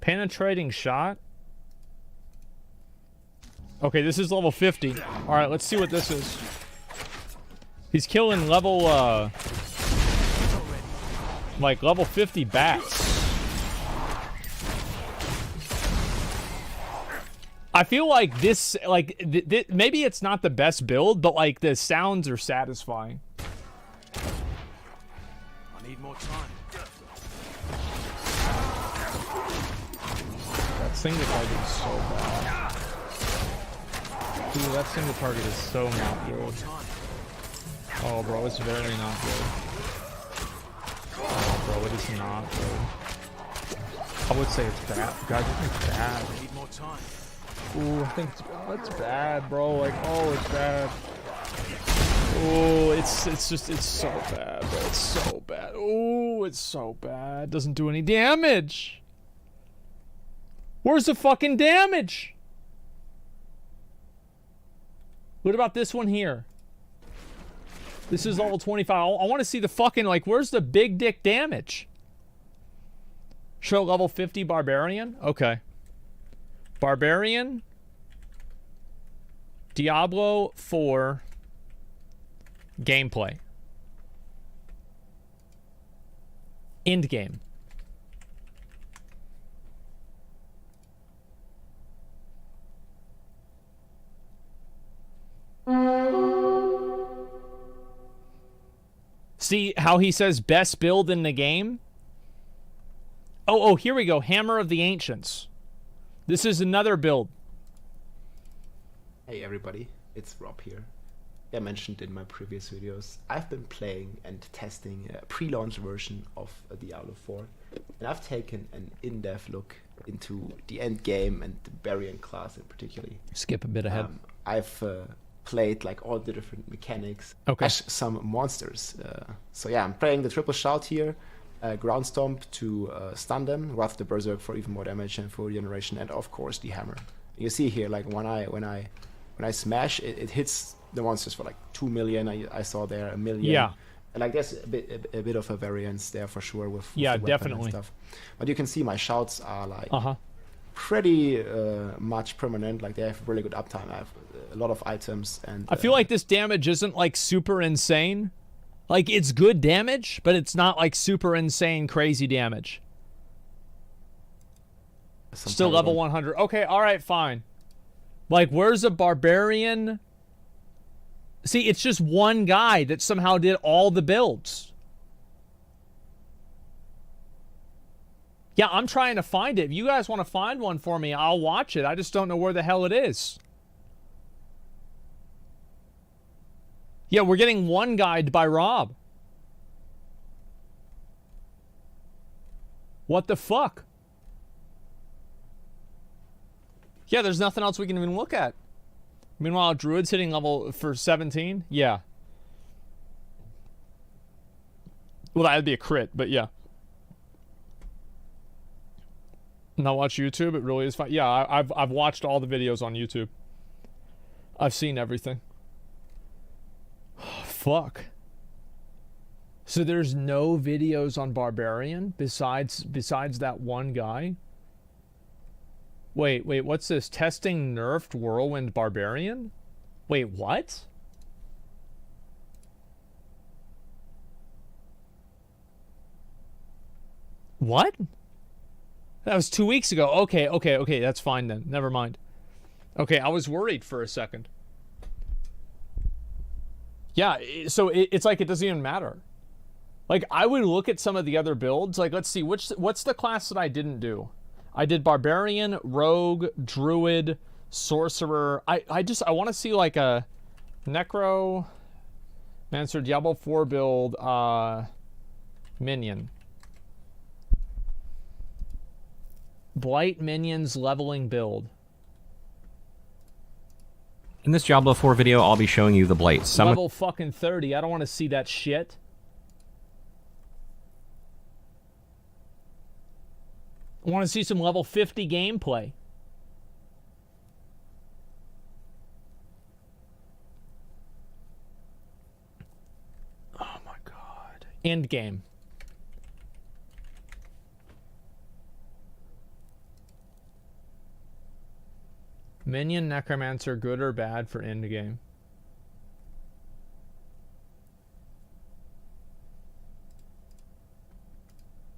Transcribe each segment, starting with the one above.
Penetrating shot? Okay, this is level 50. Alright, let's see what this is. He's killing level, like level 50 bats. I feel like this, like, maybe it's not the best build, but like the sounds are satisfying. I need more time. That single target is so bad. Dude, that single target is so not good. Oh, bro, it's very not good. Oh, bro, it is not good. I would say it's bad. Guys, I think it's bad. I need more time. Ooh, I think it's bad, bro. Like, oh, it's bad. Oh, it's so bad, bro. It's so bad. Oh, it's so bad. Doesn't do any damage. Where's the fucking damage? What about this one here? This is level 25. I want to see the fucking, like, where's the big dick damage? Show level 50 Barbarian? Okay. Barbarian. Diablo 4. Gameplay. End game. See how he says best build in the game? Oh, here we go. Hammer of the Ancients. This is another build. Hey everybody, it's Rob here. I mentioned in my previous videos, I've been playing and testing a pre-launch version of Diablo 4. And I've taken an in-depth look into the end game and the Barbarian class in particular. Skip a bit ahead. I've played like all the different mechanics. Okay. Some monsters. So yeah, I'm playing the triple shout here. Ground Stomp to stun them, Wrath the Berserk for even more damage and full regeneration, and of course the Hammer. You see here, like when I smash, it hits the monsters for like 2 million. I saw there 1 million. Yeah. And like there's a bit of a variance there for sure with yeah, the weapon definitely and stuff. But you can see my shouts are like uh-huh. pretty much permanent. Like they have really good uptime. I have a lot of items, and I feel like this damage isn't like super insane. Like, it's good damage, but it's not, like, super insane, crazy damage. Still level 100. Okay, alright, fine. Like, where's a Barbarian? See, it's just one guy that somehow did all the builds. Yeah, I'm trying to find it. If you guys want to find one for me, I'll watch it. I just don't know where the hell it is. Yeah, we're getting one guide by Rob. What the fuck? Yeah, there's nothing else we can even look at. Meanwhile, Druid's hitting level for 17? Yeah. Well, that'd be a crit, but yeah. Now watch YouTube, it really is fun. Yeah, I've watched all the videos on YouTube. I've seen everything. Fuck. So there's no videos on Barbarian besides that one guy? Wait, what's this? Testing nerfed Whirlwind Barbarian? Wait, what? What? That was 2 weeks ago. Okay, that's fine then. Never mind. Okay, I was worried for a second. Yeah, so it's like it doesn't even matter. Like, I would look at some of the other builds. Like, let's see, what's the class that I didn't do? I did Barbarian, Rogue, Druid, Sorcerer. I want to see, like, a Necro, Mancer, Diablo 4 build, Minion. Blight Minions leveling build. In this Diablo 4 video, I'll be showing you the Blights. Level fucking 30. I don't want to see that shit. I want to see some level 50 gameplay. Oh my god. End game. Minion Necromancer, good or bad for endgame?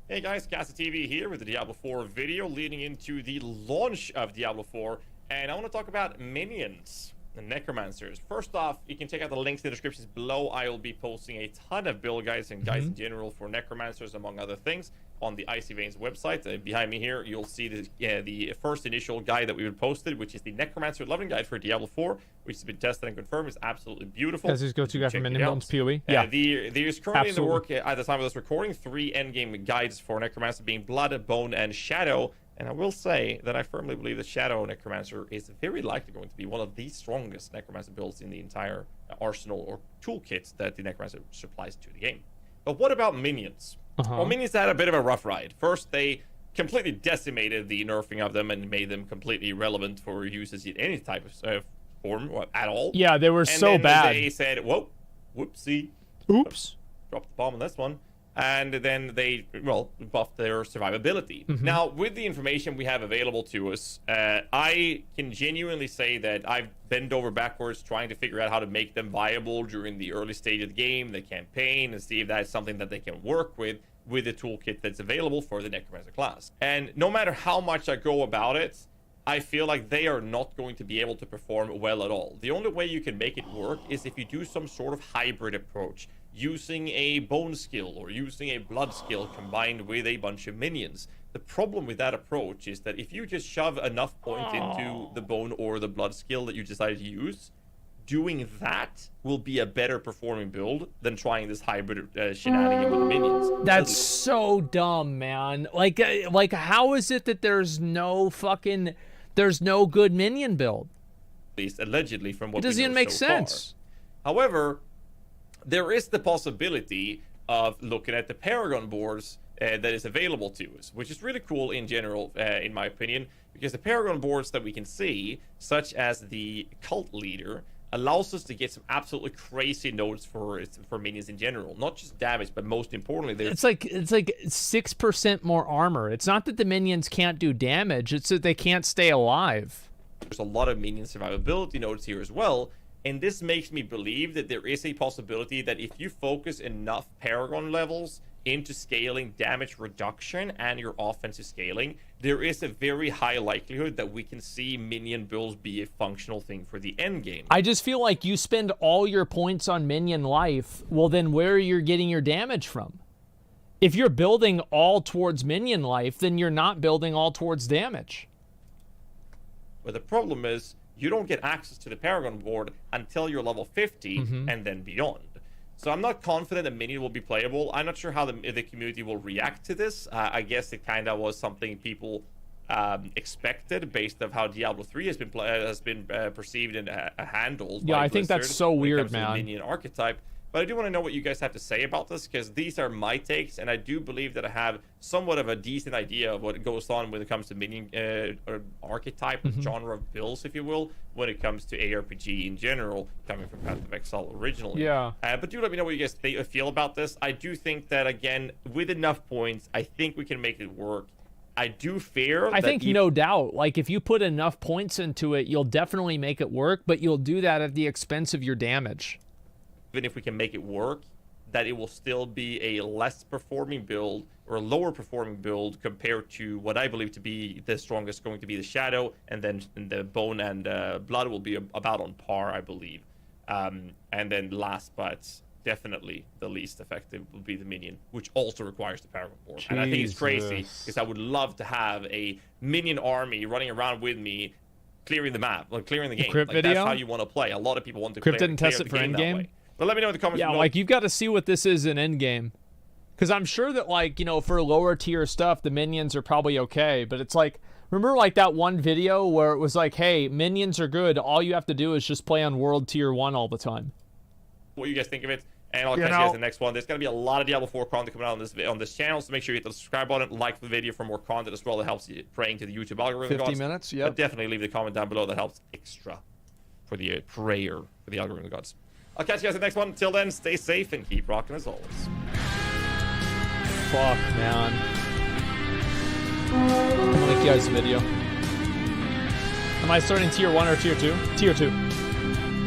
Hey guys, Casa TV here with the Diablo 4 video leading into the launch of Diablo 4, and I want to talk about minions and necromancers. First off, you can check out the links in the descriptions below. I will be posting a ton of build guides and guides in general for necromancers, among other things, on the Icy Veins website. Behind me here, you'll see the first initial guide that we would posted, which is the Necromancer Leveling Guide for Diablo 4, which has been tested and confirmed is absolutely beautiful. As his go-to guy for minion builds, PoE. Yeah. There's currently in the work at the time of this recording 3 endgame guides for Necromancer, being Blood, Bone, and Shadow. And I will say that I firmly believe that Shadow Necromancer is very likely going to be one of the strongest Necromancer builds in the entire arsenal or toolkit that the Necromancer supplies to the game. But what about minions? Well, minions had a bit of a rough ride. First, they completely decimated the nerfing of them and made them completely irrelevant for uses in any type of form at all. Yeah, they were so bad. They said, whoa, whoopsie. Oops. Dropped the bomb on this one. And then they, well, buffed their survivability. Now, with the information we have available to us, I can genuinely say that I've bent over backwards trying to figure out how to make them viable during the early stage of the game, the campaign, and see if that's something that they can work with the toolkit that's available for the Necromancer class. And no matter how much I go about it, I feel like they are not going to be able to perform well at all. The only way you can make it work is if you do some sort of hybrid approach, using a bone skill or using a blood skill combined with a bunch of minions. The problem with that approach is that if you just shove enough points into the bone or the blood skill that you decide to use, doing that will be a better performing build than trying this hybrid shenanigan with minions. That's so dumb, man. Like how is it that there's no good minion build? At least allegedly from what it doesn't even make sense. However, there is the possibility of looking at the Paragon boards that is available to us, which is really cool in general, in my opinion, because the Paragon boards that we can see, such as the Cult Leader, allows us to get some absolutely crazy nodes for minions in general. Not just damage, but most importantly, it's like 6% more armor. It's not that the minions can't do damage, it's that they can't stay alive. There's a lot of minion survivability nodes here as well. And this makes me believe that there is a possibility that if you focus enough Paragon levels into scaling damage reduction and your offensive scaling, there is a very high likelihood that we can see minion builds be a functional thing for the end game. I just feel like you spend all your points on minion life, well then where are you getting your damage from? If you're building all towards minion life, then you're not building all towards damage. But the problem is, you don't get access to the Paragon board until you're level 50 and then beyond. So I'm not confident that minion will be playable. I'm not sure how the community will react to this. I guess it kind of was something people expected based of how Diablo 3 has been perceived and handled. Yeah, by I think that's Blizzard so when it weird, comes to the man. minion archetype. But I do want to know what you guys have to say about this, because these are my takes, and I do believe that I have somewhat of a decent idea of what goes on when it comes to minion or archetype, genre of builds, if you will, when it comes to ARPG in general, coming from Path of Exile originally. Yeah. But do let me know what you guys feel about this. I do think that, again, with enough points, I think we can make it work. I do fear I think no doubt. Like, if you put enough points into it, you'll definitely make it work, but you'll do that at the expense of your damage. Even if we can make it work, that it will still be a less performing build or a lower performing build compared to what I believe to be the strongest, going to be the Shadow, and then the Bone and Blood will be about on par, I believe. And then last but definitely the least effective will be the Minion, which also requires the Paragon board. And I think it's crazy because I would love to have a Minion army running around with me, clearing the map, like clearing the game. Crypt like, video? That's how you want to play. A lot of people want to Crypt clear didn't test the it for game that endgame? way. But let me know in the comments. Yeah, like, you've got to see what this is in endgame. Because I'm sure that, like, you know, for lower tier stuff, the minions are probably okay. But it's like, remember, like, that one video where it was like, hey, minions are good. All you have to do is just play on world tier 1 all the time. What you guys think of it? And I'll catch you guys in the next one. There's going to be a lot of Diablo 4 content coming out on this channel, so make sure you hit the subscribe button, like the video for more content as well. That helps you praying to the YouTube algorithm. 50 minutes, yeah. But definitely leave the comment down below. That helps extra for the prayer for the algorithm gods. I'll catch you guys in the next one. Until then, stay safe and keep rocking as always. Fuck, man. I'm gonna link you guys the video. I'm Am I starting tier 1 or tier 2? Tier 2.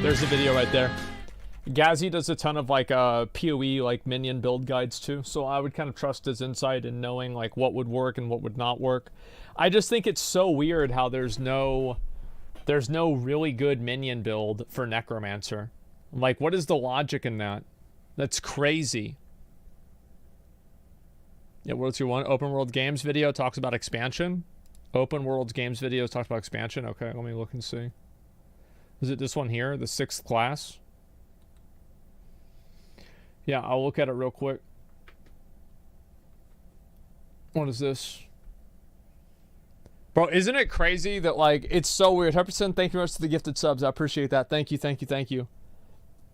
There's the video right there. Gazzy does a ton of like PoE like minion build guides too, so I would kind of trust his insight in knowing like what would work and what would not work. I just think it's so weird how there's no really good minion build for Necromancer. Like, what is the logic in that? That's crazy. Yeah, World Tier 1 Open World Games video talks about expansion. Open World Games video talks about expansion. Okay, let me look and see. Is it this one here, the 6th class? Yeah, I'll look at it real quick. What is this? Bro, isn't it crazy that, like, it's so weird. 100% thank you very much to the gifted subs. I appreciate that. Thank you, thank you, thank you.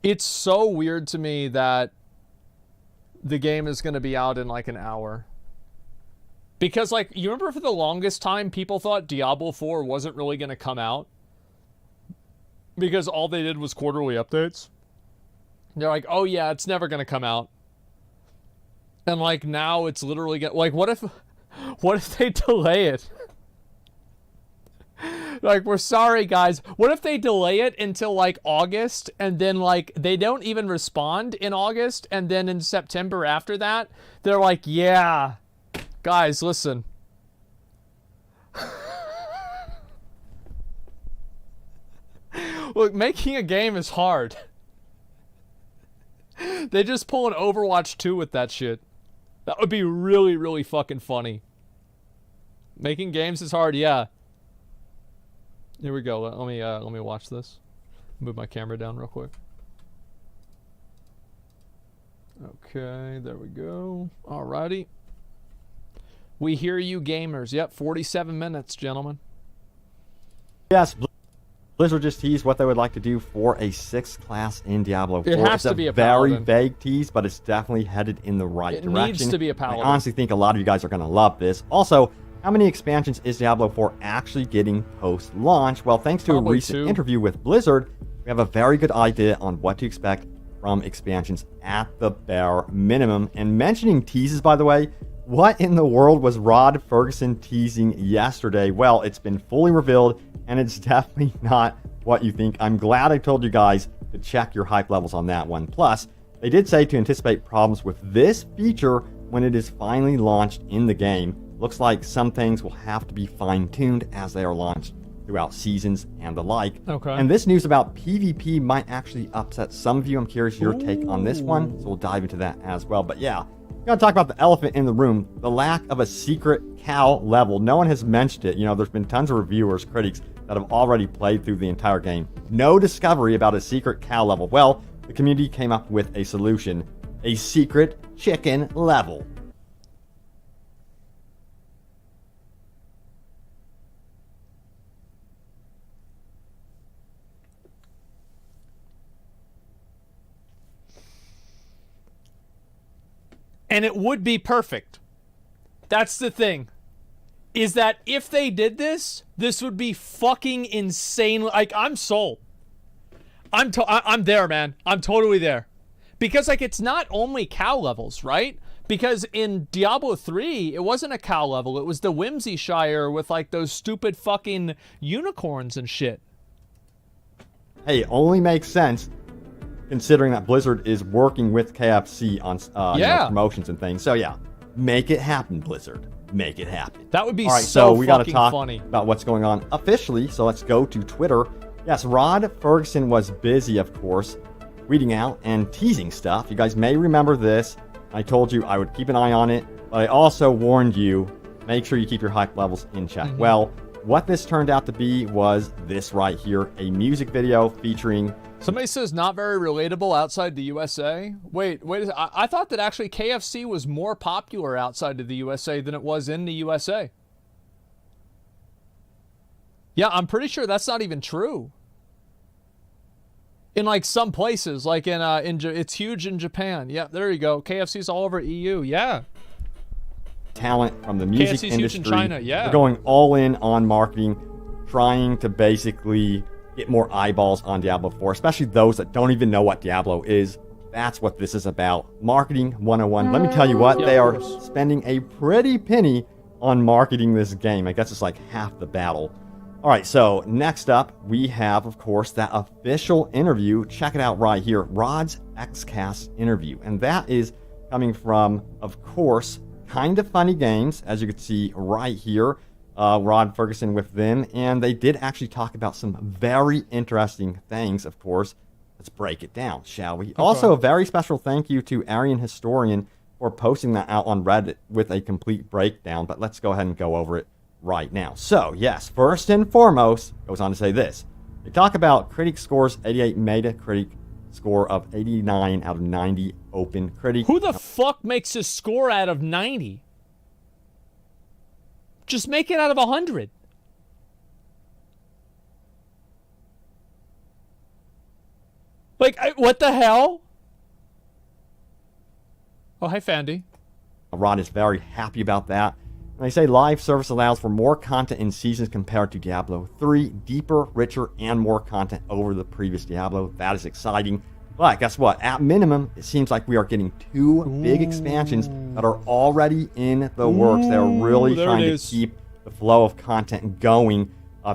It's so weird to me that the game is going to be out in, like, an hour. Because, like, you remember for the longest time, people thought Diablo 4 wasn't really going to come out? Because all they did was quarterly updates. They're like, oh yeah, it's never gonna come out. And like now it's literally like, what if they delay it? Like, we're sorry guys. What if they delay it until like August and then like they don't even respond in August and then in September after that, they're like, yeah, guys, listen. Look, making a game is hard. They just pull an Overwatch 2 with that shit. That would be really, really fucking funny. Making games is hard, yeah. Here we go. Let me watch this. Move my camera down real quick. Okay, there we go. Alrighty. We hear you gamers. Yep, 47 minutes, gentlemen. Yes, Blizzard just teased what they would like to do for a 6th class in Diablo 4. It has to be a very paladin. vague tease, but it's definitely headed in the right direction. It needs to be a paladin. I honestly think a lot of you guys are going to love this. Also, how many expansions is Diablo 4 actually getting post-launch? Well, thanks to Probably a recent 2. interview with Blizzard, we have a very good idea on what to expect from expansions at the bare minimum. And mentioning teases, by the way, what in the world was Rod Ferguson teasing yesterday? Well, it's been fully revealed, and it's definitely not what you think. I'm glad I told you guys to check your hype levels on that one. Plus, they did say to anticipate problems with this feature when it is finally launched in the game. Looks like some things will have to be fine-tuned as they are launched throughout seasons and the like. Okay. And this news about PvP might actually upset some of you. I'm curious your take on this one, so we'll dive into that as well. But yeah, we gotta talk about the elephant in the room, the lack of a secret cow level. No one has mentioned it. You know, there's been tons of reviewers, critics that have already played through the entire game. No discovery about a secret cow level. Well, the community came up with a solution: a secret chicken level. And it would be perfect. That's the thing. Is that if they did this, this would be fucking insane. Like, I'm sold. I'm there, man. I'm totally there. Because, like, it's not only cow levels, right? Because in Diablo 3, it wasn't a cow level. It was the Whimsy Shire with, like, those stupid fucking unicorns and shit. Hey, it only makes sense considering that Blizzard is working with KFC on you know, promotions and things. So yeah, make it happen, Blizzard. Make it happen. That would be all right, so we gotta fucking talk funny. about what's going on officially. So let's go to Twitter. Yes, Rod Ferguson was busy, of course, tweeting out and teasing stuff. You guys may remember this. I told you I would keep an eye on it, but I also warned you, make sure you keep your hype levels in check. Mm-hmm. Well, what this turned out to be was this right here, a music video featuring... Somebody says not very relatable outside the USA. Wait. I thought that actually KFC was more popular outside of the USA than it was in the USA. Yeah, I'm pretty sure that's not even true. In like some places, like it's huge in Japan. Yeah, there you go. KFC's all over EU. Yeah. Talent from the music KFC's industry. huge in China. Yeah. They're going all in on marketing, trying to basically get more eyeballs on Diablo 4, especially those that don't even know what Diablo is. That's what this is about. Marketing 101. Let me tell you what, Yeah, they of are course. spending a pretty penny on marketing this game. I guess it's like half the battle. All right, so next up, we have, of course, that official interview. Check it out right here, Rod's XCast interview. And that is coming from, of course, Kind of Funny Games, as you can see right here. Rod Ferguson with them, and they did actually talk about some very interesting things, of course. Let's break it down, shall we? Okay. Also, a very special thank you to Aryan Historian for posting that out on Reddit with a complete breakdown, but let's go ahead and go over it right now. So, yes, first and foremost, goes on to say this. They talk about critic scores, 88 Metacritic score of 89 out of 90 open critic. Who the fuck makes a score out of 90? Just make it out of 100. Like, what the hell? Oh, hi, Fandy. Rod is very happy about that. And they say live service allows for more content in seasons compared to Diablo 3, deeper, richer, and more content over the previous Diablo. That is exciting. But guess what? At minimum, it seems like we are getting 2 big expansions that are already in the works. They're really trying to keep the flow of content going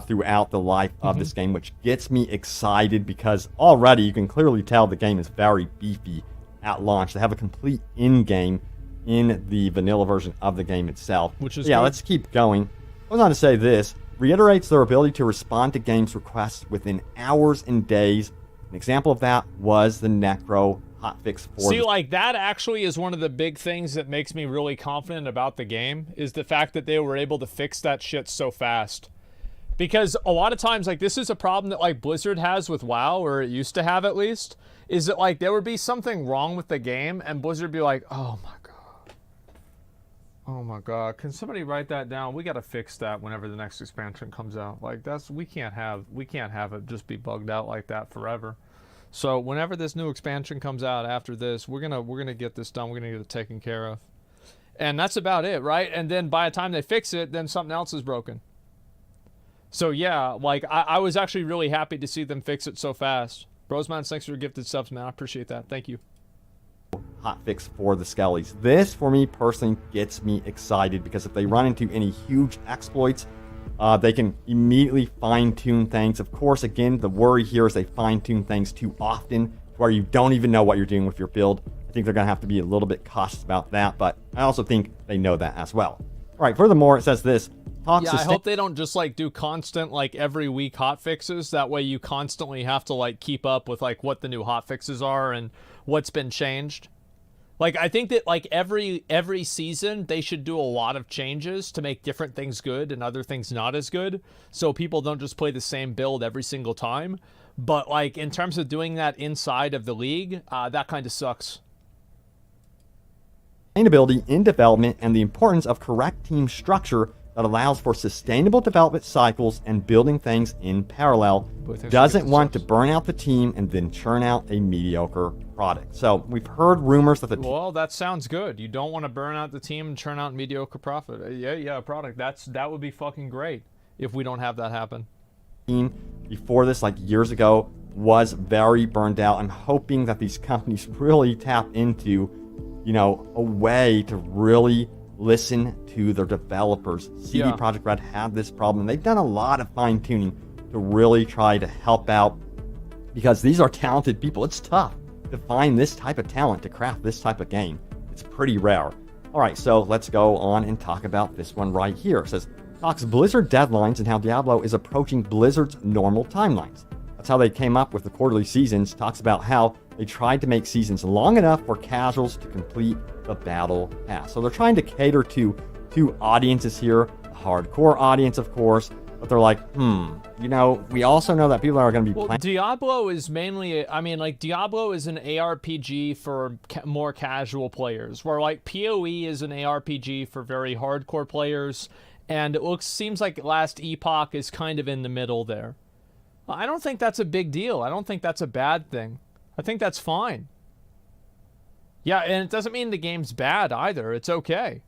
throughout the life of this game, which gets me excited because already you can clearly tell the game is very beefy at launch. They have a complete in-game in the vanilla version of the game itself. Which is yeah, good. Let's keep going. Goes on to say this, reiterates their ability to respond to games requests within hours and days. An example of that was the Necro hotfix for See, like, that actually is one of the big things that makes me really confident about the game, is the fact that they were able to fix that shit so fast. Because a lot of times, like, this is a problem that, like, Blizzard has with WoW, or it used to have at least, is that, like, there would be something wrong with the game, and Blizzard would be like, oh my god. Oh my god, can somebody write that down? We gotta fix that whenever the next expansion comes out. Like, we can't have it just be bugged out like that forever. So whenever this new expansion comes out after this, we're gonna get this done. We're gonna get it taken care of, and that's about it, right? And then by the time they fix it, then something else is broken. So yeah, like I was actually really happy to see them fix it so fast. Brosman, thanks for your gifted subs, man. I appreciate that. Thank you. hotfix for the Skellies. This, for me personally, gets me excited because if they run into any huge exploits, they can immediately fine-tune things. Of course, again, the worry here is they fine-tune things too often where you don't even know what you're doing with your build. I think they're going to have to be a little bit cautious about that, but I also think they know that as well. All right, furthermore, it says this. Yeah, I hope they don't just, like, do constant, like, every week hotfixes. That way you constantly have to, like, keep up with, like, what the new hotfixes are and what's been changed. Like, I think that, like, every season, they should do a lot of changes to make different things good and other things not as good, so people don't just play the same build every single time. But, like, in terms of doing that inside of the league, that kind of sucks. Sustainability in development and the importance of correct team structure that allows for sustainable development cycles and building things in parallel. Doesn't want to burn out the team and then churn out a mediocre product. So we've heard rumors that the Well, that sounds good. You don't want to burn out the team and churn out mediocre profit. Yeah, product. That would be fucking great if we don't have that happen. Team before this, like years ago, was very burned out. I'm hoping that these companies really tap into, you know, a way to really listen to their developers. CD Projekt Red had this problem, and they've done a lot of fine-tuning to really try to help out because these are talented people. It's tough to find this type of talent to craft this type of game. It's pretty rare. All right, so let's go on and talk about this one right here. It says, talks Blizzard deadlines and how Diablo is approaching Blizzard's normal timelines. That's how they came up with the quarterly seasons. Talks about how they tried to make seasons long enough for casuals to complete the battle pass. So they're trying to cater to two audiences here, a hardcore audience, of course, but they're like, you know, we also know that people are going to be playing. Diablo is mainly, I mean, like, Diablo is an ARPG for more casual players, where, like, PoE is an ARPG for very hardcore players, and it seems like Last Epoch is kind of in the middle there. I don't think that's a big deal. I don't think that's a bad thing. I think that's fine. Yeah, and it doesn't mean the game's bad either. It's okay.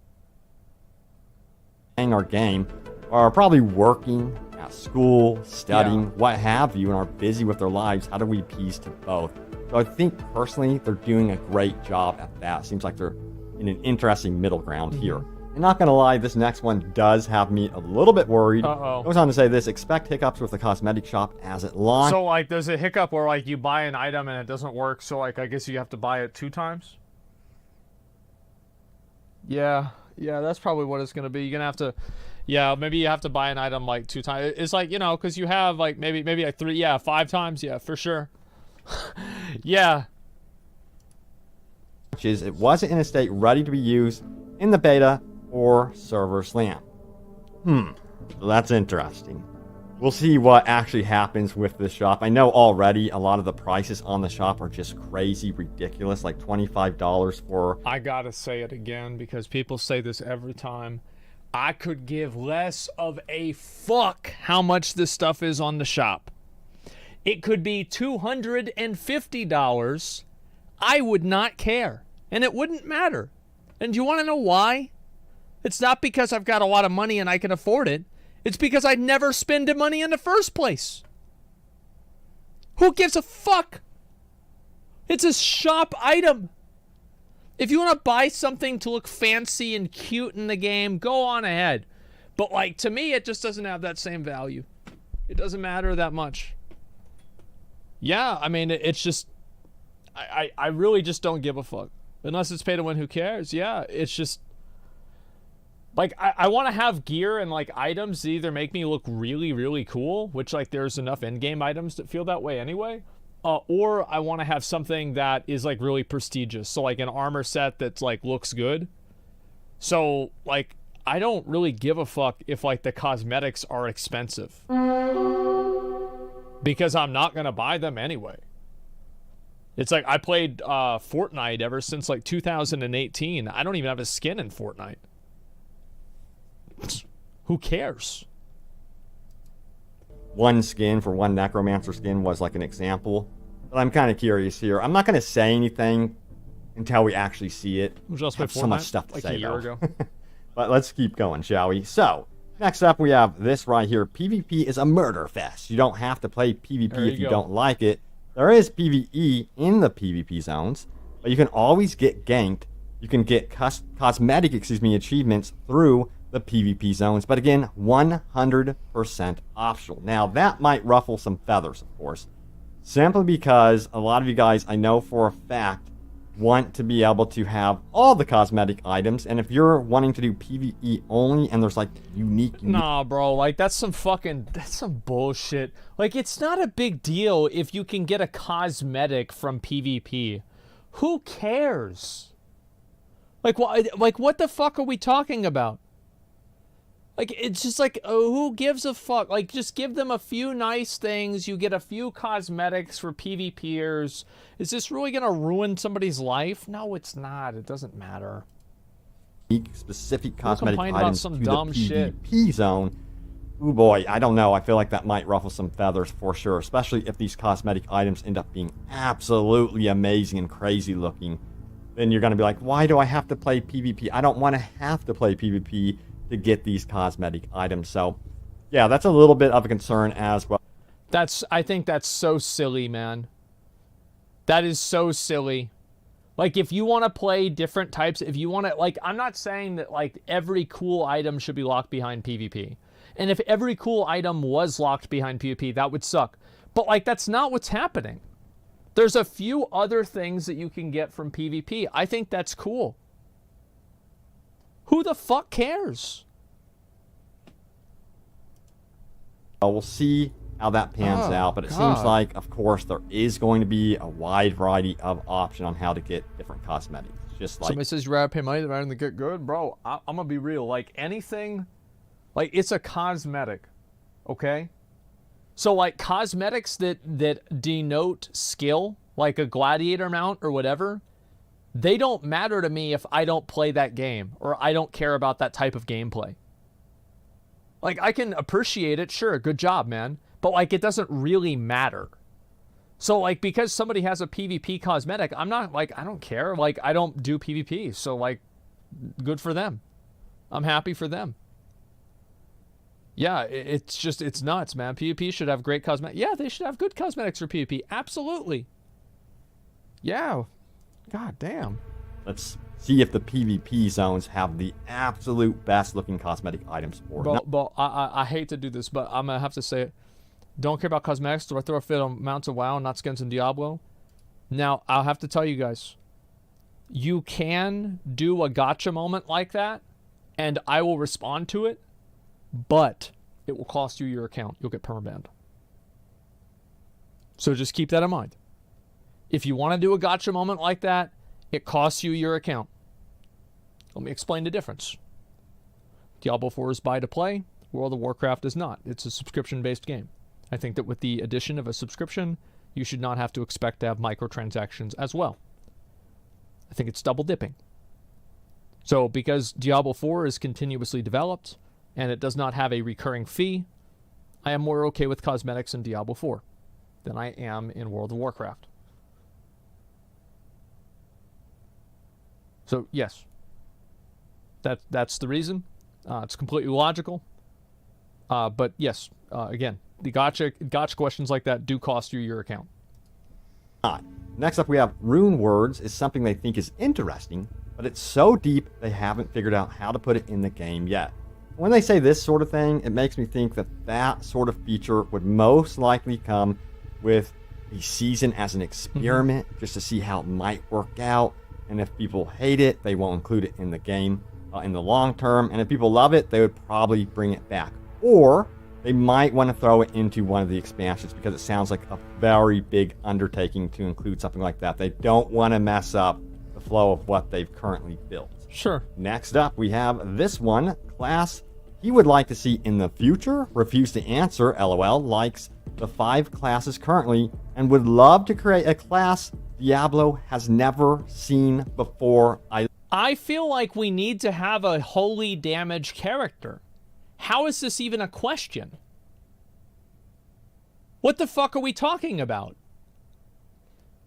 Our game are probably working at school, studying, what have you, and are busy with their lives. How do we appease to both? So I think personally they're doing a great job at that. Seems like they're in an interesting middle ground here. And not gonna lie, this next one does have me a little bit worried. Uh-oh. Goes on to say this, expect hiccups with the cosmetic shop as it launches. So, like, there's a hiccup where, like, you buy an item and it doesn't work, so, like, I guess you have to buy it 2 times? Yeah, that's probably what it's gonna be. You're gonna have to, yeah, maybe you have to buy an item, like, 2 times. It's like, you know, because you have, like, maybe like 3, yeah, 5 times, yeah, for sure. Yeah. It wasn't in a state ready to be used in the beta or server slam. That's interesting. We'll see what actually happens with this shop. I know already a lot of the prices on the shop are just crazy, ridiculous, like $25 for... I gotta say it again because people say this every time. I could give less of a fuck how much this stuff is on the shop. It could be $250. I would not care. And it wouldn't matter. And do you want to know why? It's not because I've got a lot of money and I can afford it. It's because I never spend the money in the first place. Who gives a fuck? It's a shop item. If you want to buy something to look fancy and cute in the game, go on ahead. But, like, to me, it just doesn't have that same value. It doesn't matter that much. Yeah, I mean, it's just... I really just don't give a fuck. Unless it's pay to win, who cares? Yeah, it's just... Like, I want to have gear and, like, items that either make me look really, really cool, which, like, there's enough in-game items that feel that way anyway, or I want to have something that is, like, really prestigious. So, like, an armor set that's, like, looks good. So, like, I don't really give a fuck if, like, the cosmetics are expensive. Because I'm not going to buy them anyway. It's like, I played Fortnite ever since, like, 2018. I don't even have a skin in Fortnite. Who cares? One skin for one necromancer skin was like an example, but I'm kind of curious here. I'm not going to say anything until we actually see it. We just have played so much Fortnite, stuff to like say a year though. ago. But let's keep going, shall we? So next up we have this right here. PvP is a murder fest. You don't have to play PvP if you don't like it. There is PvE in the PvP zones, but you can always get ganked. You can get cosmetic achievements through the PvP zones, but again, 100% optional. Now, that might ruffle some feathers, of course, simply because a lot of you guys, I know for a fact, want to be able to have all the cosmetic items, and if you're wanting to do PvE only, and there's like unique... Nah, bro, like, that's some bullshit. Like, it's not a big deal if you can get a cosmetic from PvP. Who cares? Like, what the fuck are we talking about? Like, it's just like, oh, who gives a fuck? Like, just give them a few nice things. You get a few cosmetics for PvPers. Is this really going to ruin somebody's life? No, it's not. It doesn't matter. Specific cosmetic about items some to dumb the shit. PvP zone. Ooh boy, I don't know. I feel like that might ruffle some feathers for sure, especially if these cosmetic items end up being absolutely amazing and crazy looking. Then you're going to be like, why do I have to play PvP? I don't want to have to play PvP to get these cosmetic items. So yeah, that's a little bit of a concern as well. I think that's so silly, man. That is so silly. Like, if you want to play different types, if you want to, like, I'm not saying that, like, every cool item should be locked behind PvP. And if every cool item was locked behind PvP, that would suck. But, like, that's not what's happening. There's a few other things that you can get from PvP. I think that's cool. Who the fuck cares? We'll see how that pans out, but it seems like, of course, there is going to be a wide variety of option on how to get different cosmetics. Just like somebody says you rather pay money than to get good, bro. I'm gonna be real. Like, anything, like, it's a cosmetic, okay? So, like, cosmetics that denote skill, like a gladiator mount or whatever, they don't matter to me if I don't play that game or I don't care about that type of gameplay. Like, I can appreciate it, sure, good job, man. But, like, it doesn't really matter. So, like, because somebody has a PvP cosmetic, I'm not, like, I don't care. Like, I don't do PvP. So, like, good for them. I'm happy for them. Yeah, it's nuts, man. PvP should have great cosmetics. Yeah, they should have good cosmetics for PvP. Absolutely. Yeah. God damn. Let's see if the PvP zones have the absolute best looking cosmetic items or not. But I hate to do this, but I'm gonna have to say it. Don't care about cosmetics. Do I throw a fit on mounts of WoW, not skins in Diablo? Now, I'll have to tell you guys, you can do a gotcha moment like that, and I will respond to it, but it will cost you your account. You'll get permabanned. So just keep that in mind. If you want to do a gotcha moment like that, it costs you your account. Let me explain the difference. Diablo 4 is buy to play. World of Warcraft is not. It's a subscription-based game. I think that with the addition of a subscription, you should not have to expect to have microtransactions as well. I think it's double dipping. So because Diablo 4 is continuously developed and it does not have a recurring fee, I am more okay with cosmetics in Diablo 4 than I am in World of Warcraft. So yes, that's the reason. It's completely logical. But yes, again, the gotcha questions like that do cost you your account. Next up, we have rune words is something they think is interesting, but it's so deep they haven't figured out how to put it in the game yet. When they say this sort of thing, it makes me think that that sort of feature would most likely come with the season as an experiment, just to see how it might work out. And if people hate it, they won't include it in the game in the long term. And if people love it, they would probably bring it back. Or they might want to throw it into one of the expansions because it sounds like a very big undertaking to include something like that. They don't want to mess up the flow of what they've currently built. Sure. Next up, we have this one. Class he would like to see in the future. Refuse to answer, LOL. Likes the 5 classes currently and would love to create a class Diablo has never seen before. I feel like we need to have a holy damage character. How is this even a question? What the fuck are we talking about?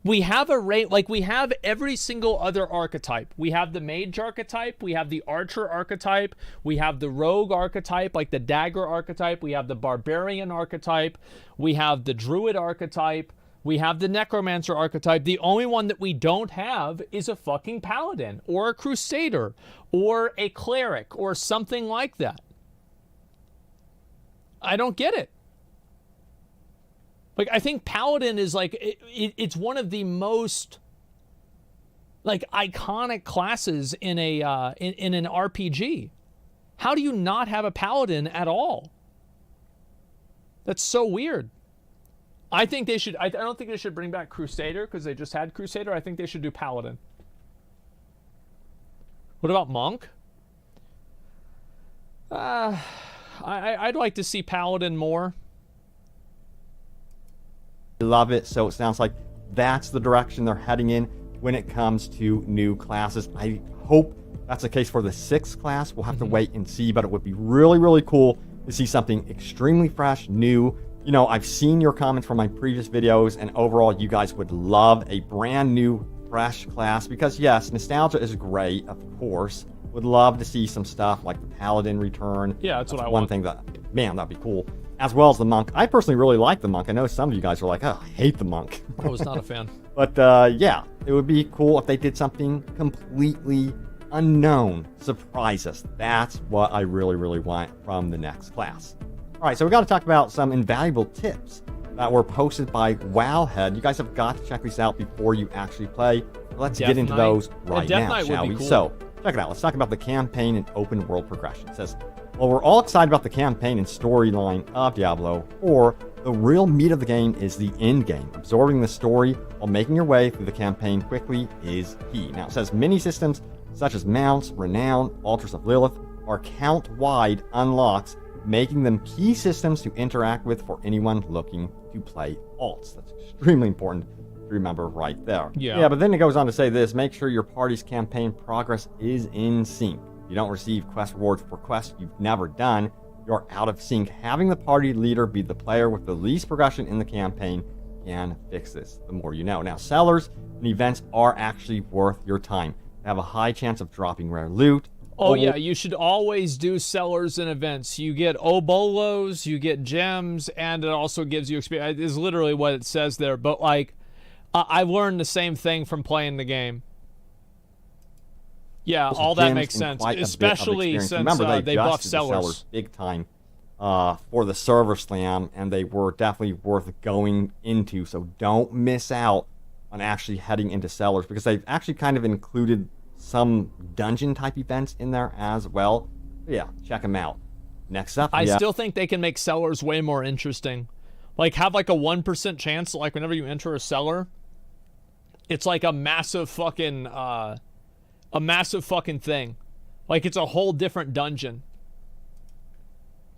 We have a rate, like we have every single other archetype. We have the mage archetype, we have the archer archetype, we have the rogue archetype, like the dagger archetype, we have the barbarian archetype, we have the druid archetype, we have the necromancer archetype. The only one that we don't have is a fucking paladin or a crusader or a cleric or something like that. I don't get it. Like, I think Paladin is like, it's one of the most like iconic classes in a in an RPG. How do you not have a Paladin at all? That's so weird. I think they should, I don't think they should bring back Crusader because they just had Crusader. I think they should do Paladin. What about Monk? I'd like to see Paladin more. Love it. So it sounds like that's the direction they're heading in when it comes to new classes. I hope that's the case for the 6th class. We'll have to wait and see, but it would be really, really cool to see something extremely fresh, new. You know, I've seen your comments from my previous videos, and overall, you guys would love a brand new, fresh class because, yes, nostalgia is great, of course. Would love to see some stuff like the Paladin return. Yeah, that's what I one want. thing that, man, that'd be cool. As well as the Monk. I personally really like the Monk. I know some of you guys are like, oh, I hate the Monk. I was not a fan. But, yeah, it would be cool if they did something completely unknown. Surprise us. That's what I really, really want from the next class. All right, so we got to talk about some invaluable tips that were posted by Wowhead. You guys have got to check these out before you actually play. Let's get into those right now, shall we? Cool. So, check it out. Let's talk about the campaign and open world progression. It says, well, we're all excited about the campaign and storyline of Diablo 4. The real meat of the game is the end game. Absorbing the story while making your way through the campaign quickly is key. Now, it says many systems such as mounts, renown, altars of Lilith are count-wide unlocks, making them key systems to interact with for anyone looking to play alts. That's extremely important to remember right there. Yeah, but then it goes on to say this: make sure your party's campaign progress is in sync. You don't receive quest rewards for quests you've never done. You're out of sync. Having the party leader be the player with the least progression in the campaign can fix this. The more you know. Now, sellers and events are actually worth your time. They have a high chance of dropping rare loot. Oh, yeah, you should always do sellers and events. You get obolos, you get gems, and it also gives you experience. It is literally what it says there. But, like, I learned the same thing from playing the game. Yeah, Also, all that gyms makes and sense, quite a bit of especially experience. since Remember, they buff adjusted the sellers. big time for the server slam, and they were definitely worth going into. So don't miss out on actually heading into sellers, because they've actually kind of included some dungeon type events in there as well. But yeah, check them out. Next up, I still think they can make sellers way more interesting. Like, have like a 1% chance, like whenever you enter a cellar, it's like a massive fucking thing. Like, it's a whole different dungeon.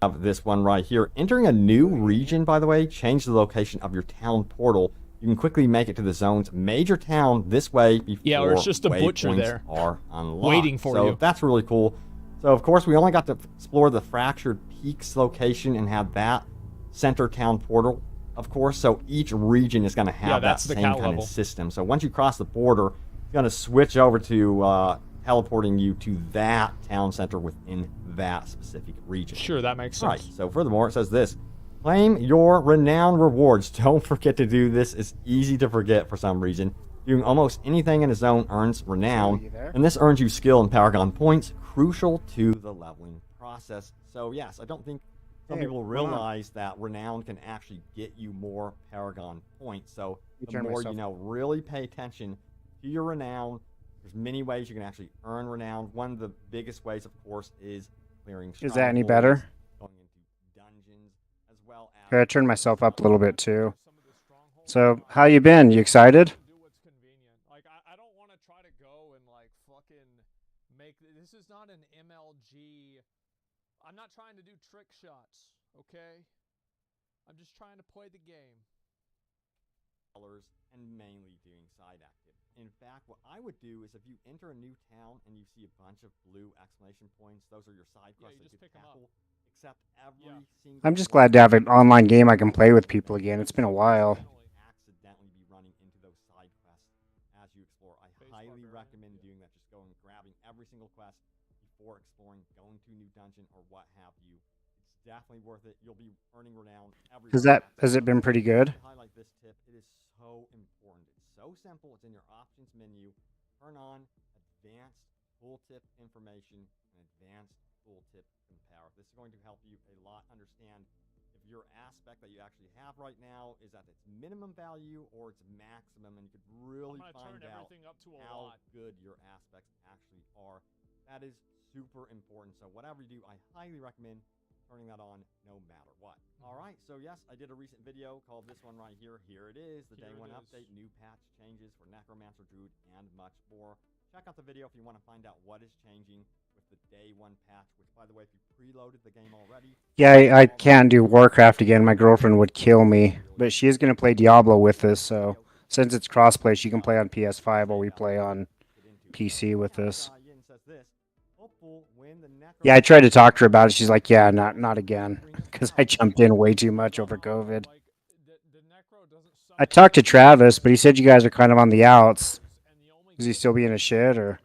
Have this one right here. Entering a new region, by the way, change the location of your town portal. You can quickly make it to the zone's major town this way before or it's just a butcher waypoints there are unlocked. waiting for so you. That's really cool. So of course we only got to explore the Fractured Peaks location and have that center town portal, of course. So each region is going to have that same kind of system. So once you cross the border, it's going to switch over to teleporting you to that town center within that specific region. Sure, that makes sense. Right. So furthermore, it says this: claim your renown rewards. Don't forget to do this. It's easy to forget for some reason. Doing almost anything in a zone earns renown, and this earns you skill and Paragon points, crucial to the leveling process. So yes, I don't think some people realize that renown can actually get you more Paragon points. So the more you know, really pay attention to your renown. There's many ways you can actually earn renown. One of the biggest ways, of course, is clearing strongholds. Is that any better? Going into dungeons, as well as... Okay, I turned myself up a little bit too. So, how you been? You excited? Like, I don't want to try to go and like fucking make this is not an MLG. I'm not trying to do trick shots, okay? I'm just trying to play the game. And mainly doing side active. In fact, what I would do is if you enter a new town and you see a bunch of blue exclamation points, those are your side quests that you could tackle. Except every single... I'm just glad to have an online game I can play with people again. It's been a while. Accidentally be running into those side quests as you explore. I highly recommend doing that. Just going and grabbing every single quest before exploring, going to a new dungeon or what have you. It's definitely worth it. You'll be earning renown every... Has it been pretty good? Highlight this tip. It is so important. It's so simple. It's in your options menu. Turn on advanced tooltip information and advanced tooltip compare. This is going to help you a lot understand if your aspect that you actually have right now is at its minimum value or its maximum, and you could really find out how good your aspects actually are. That is super important. So whatever you do, I highly recommend turning that on no matter what. All right, so yes, I did a recent video called this one right here. Here it is, the Day 1 update, new patch changes for Necromancer, Druid, and much more. Check out the video if you want to find out what is changing with the Day 1 patch, which, by the way, if you preloaded the game already... Yeah, I can't do Warcraft again. My girlfriend would kill me. But she is going to play Diablo with us, so since it's crossplay, she can play on PS5 while we play on PC with us. Yeah, I tried to talk to her about it. She's like, yeah, not again. Because I jumped in way too much over COVID. I talked to Travis, but he said you guys are kind of on the outs. Is he still being a shit, or?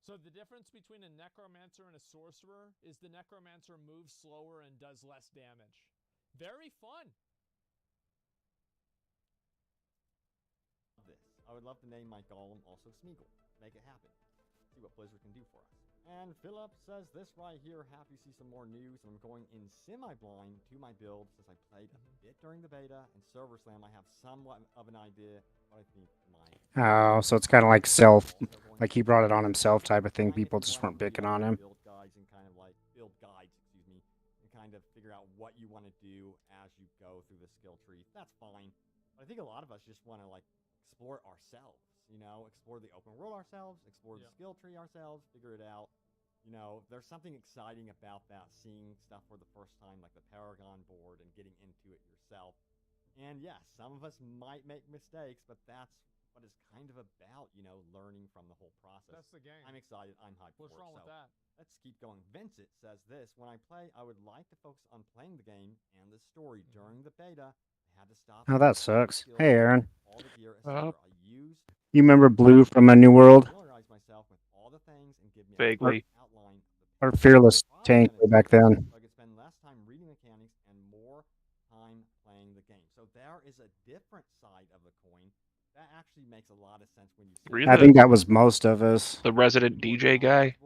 So the difference between a necromancer and a sorcerer is the necromancer moves slower and does less damage. Very fun. I would love to name my golem also Smeagol. Make it happen. See what Blizzard can do for us. And Philip says this right here. Happy to see some more news. I'm going in semi-blind to my build since I played a bit during the beta and Server Slam. I have somewhat of an idea what I think might. Oh, so it's kind of like like he brought it on himself type of thing. People just weren't picking on him. Build guides and kind of like build guides, excuse me, and kind of figure out what you want to do as you go through the skill tree. That's fine. But I think a lot of us just want to like explore ourselves. You know, explore the open world ourselves, explore the skill tree ourselves, figure it out. You know, there's something exciting about that, seeing stuff for the first time, like the Paragon board, and getting into it yourself. And yes, some of us might make mistakes, but that's what it's kind of about, you know, learning from the whole process. That's the game. I'm excited. I'm hyped for it. What's wrong with that? Let's keep going. Vincent says this: when I play, I would like to focus on playing the game and the story. During the beta, I had to stop. Oh, that sucks. Hey, Aaron. All the gear, etc. I used. You remember Blue from A New World? Vaguely. Our fearless tank way back then. I could spend less time reading mechanics and more time playing the game. So there is a different side of the coin that actually makes a lot of sense when you. Were you I the, think that was most of us. the resident DJ guy?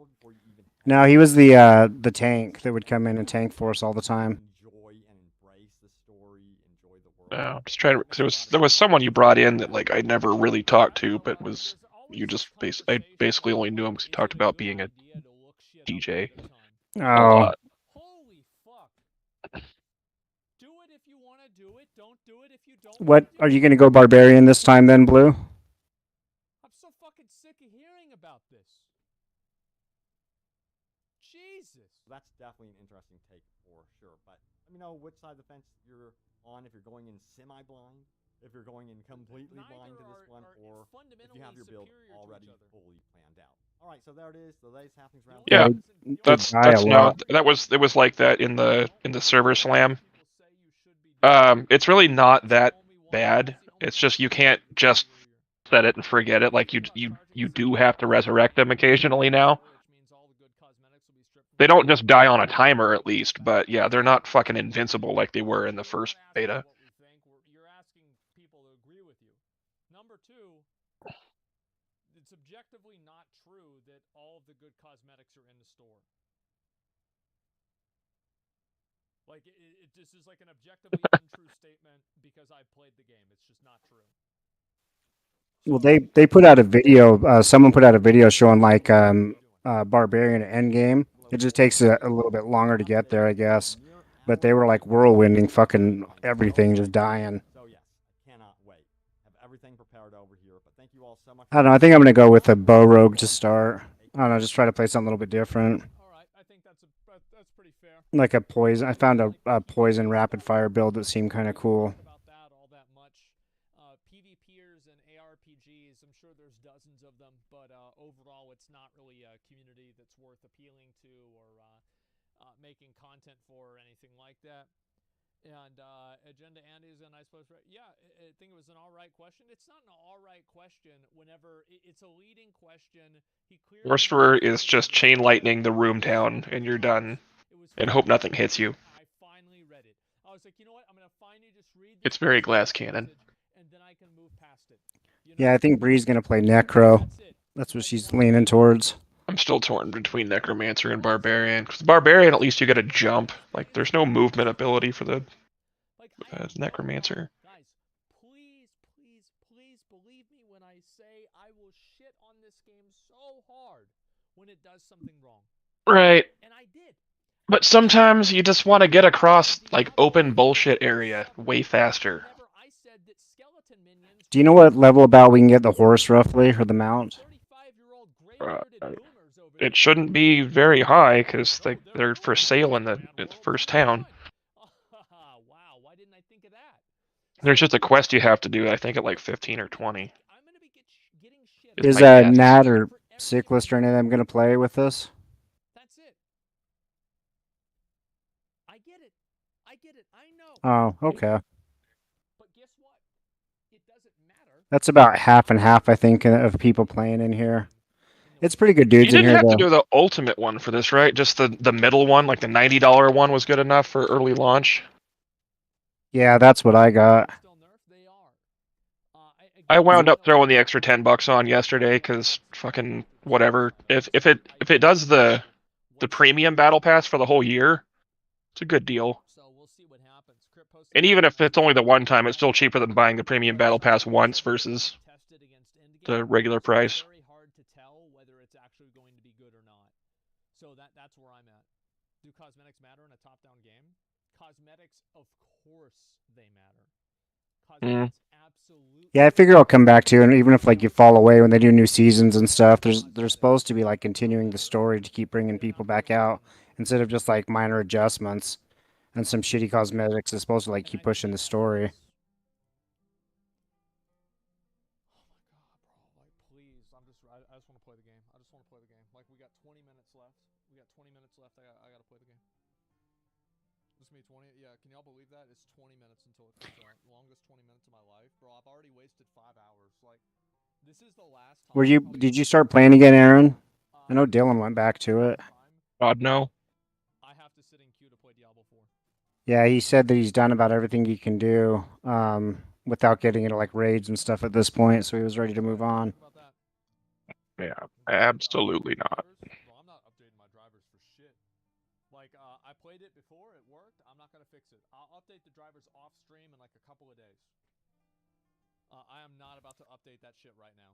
No, he was the tank that would come in and tank for us all the time. Enjoy and embrace the story, enjoy the world. Oh, I'm just trying to. 'Cause there was someone you brought in that like I never really talked to, but was you just I basically only knew him because he talked about being a DJ a Oh, lot. Holy fuck. Do it if you want to do it. Don't do it if you don't. what are you gonna go barbarian this time then, Blue? I'm so fucking sick of hearing about this. Jesus. That's definitely an interesting take for sure. But let me know which side of the fence you're on. If you're going in semi-blind, if you're going in completely blind to this one, or if you have your build already fully planned out. All right, so there it is. The latest happenings round. Yeah, That's that's a no. lot. That was it was like that in the server slam. It's really not that bad. It's just you can't just set it and forget it. Like you do have to resurrect them occasionally now. They don't just die on a timer at least, but yeah, they're not fucking invincible like they were in the first beta. You're asking people to agree with you. Number two, it's objectively not true that all of the good cosmetics are in the store. Like, this is like an objectively untrue statement because I played the game. It's just not true. Well, they put out a video. Someone put out a video showing like barbarian endgame. It just takes a little bit longer to get there, I guess. But they were like whirlwinding fucking everything, just dying. So yes, I cannot wait. Have everything prepared over here. But thank you all so much. I don't know. I think I'm gonna go with a bow rogue to start. I don't know. Just try to play something a little bit different, All right, I think that's pretty fair. like a poison. I found a poison rapid fire build that seemed kind of cool. About that all that much. PvPers and ARPGs, I'm sure there's dozens of them, but overall, it's not really a community that's worth appealing to or making content for or anything like that. And Agenda Andy's, and I suppose, yeah, I think it was an all right question. It's not an all right question whenever it's a leading question. He clearly Sorcerer is just chain lightning the room down, and you're done. And hope nothing hits you. I finally read it. I was like, you know what? I'm gonna finally just read this. It's very glass cannon. And then I can move past it. You know? Yeah, I think Bree's gonna play Necro. That's what she's leaning towards. I'm still torn between Necromancer and Barbarian. Because Barbarian, at least you get a jump. Like, there's no movement ability for the Necromancer. Guys, please believe me when I say I will shit on this game so hard when it does something wrong. Right. And I did. But sometimes you just want to get across, like, open bullshit area way faster. I said that skeleton minions. Do you know what level about we can get the horse roughly or the mount? 35-year-old gray-bearded boomers over It shouldn't be very high, because they're for sale in the first town. Wow, why didn't I think of that? There's just a quest you have to do, I think, at like 15 or 20. I'm gonna be getting shit. It's Is my guess. Nat or Cyclist or any of them gonna play with us? That's it. I get it. I know. Oh, okay. But guess what? It doesn't matter. That's about half and half, I think, of people playing in here. It's pretty good You dudes in didn't here, have to though. do the ultimate one for this, right? Just the middle one, like the $90 one was good enough for early launch? Yeah, that's what I got. Still nerf, they are. I wound up throwing the extra $10 on yesterday, because fucking whatever. If it does the premium battle pass for the whole year, it's a good deal. So we'll see what happens. And even if it's only the one time, it's still cheaper than buying the premium battle pass once versus the regular price. Very hard to tell whether it's actually going to be good or not. So that's where I'm at. Do cosmetics matter in a top-down game? Cosmetics, of course, they matter. Cosmetics, absolutely. Yeah, I figure I'll come back to it, and even if like you fall away when they do new seasons and stuff, they're supposed to be like continuing the story to keep bringing people back out instead of just like minor adjustments and some shitty cosmetics. It's supposed to like keep pushing the story. Please, I just want to play the game. I just want to play the game. Like, we got 20 minutes left. I gotta play the game. Just me 20. Yeah, can y'all believe that? It's 20 minutes until it comes out. Longest 20 minutes of my life, bro. I've already wasted 5 hours. Like, this is the last time. Did you start playing again, Aaron? I know Dylan went back to it. God, no. I have to sit in queue to play Diablo 4. Yeah, he said that he's done about everything he can do without getting into like raids and stuff at this point, so he was ready to move on. About that. Yeah, absolutely not. Well, I'm not updating my drivers for shit. Like, I played it before, it worked. I'm not gonna fix it. I'll update the drivers off stream in like a couple of days. I am not about to update that shit right now.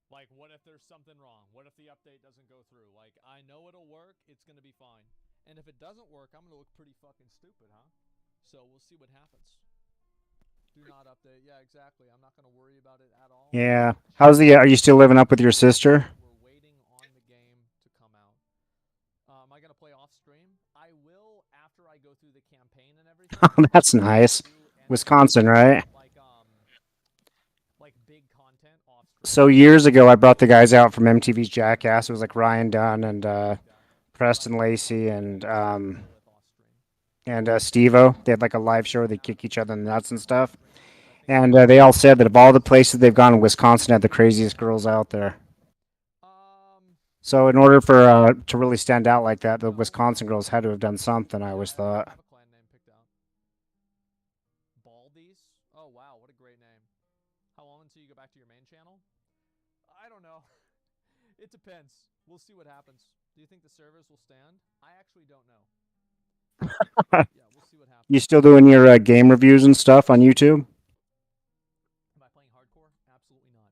Like, what if there's something wrong? What if the update doesn't go through? Like, I know it'll work. It's gonna be fine. And if it doesn't work, I'm gonna look pretty fucking stupid, huh? So we'll see what happens. Do not update. Yeah, exactly. I'm not gonna worry about it at all. Yeah. How's the? Are you still living up with your sister? We're waiting on the game to come out. Am I gonna play off stream? I will after I go through the campaign and everything. That's nice. Wisconsin, right? Like big content off stream. So years ago, I brought the guys out from MTV's Jackass. It was like Ryan Dunn and Preston Lacey and Steve-O. They had like a live show where they kick each other in the nuts and stuff. And they all said that of all the places they've gone, Wisconsin had the craziest girls out there. So in order for to really stand out like that, the Wisconsin girls had to have done something, I always thought. I have a clan name picked out. Baldies? Oh wow, what a great name. How long until you go back to your main channel? I don't know. It depends. We'll see what happens. Do you think the servers will stand? I actually don't know. Yeah, we'll see what happens. You still doing your game reviews and stuff on YouTube? Am I playing hardcore? Absolutely not.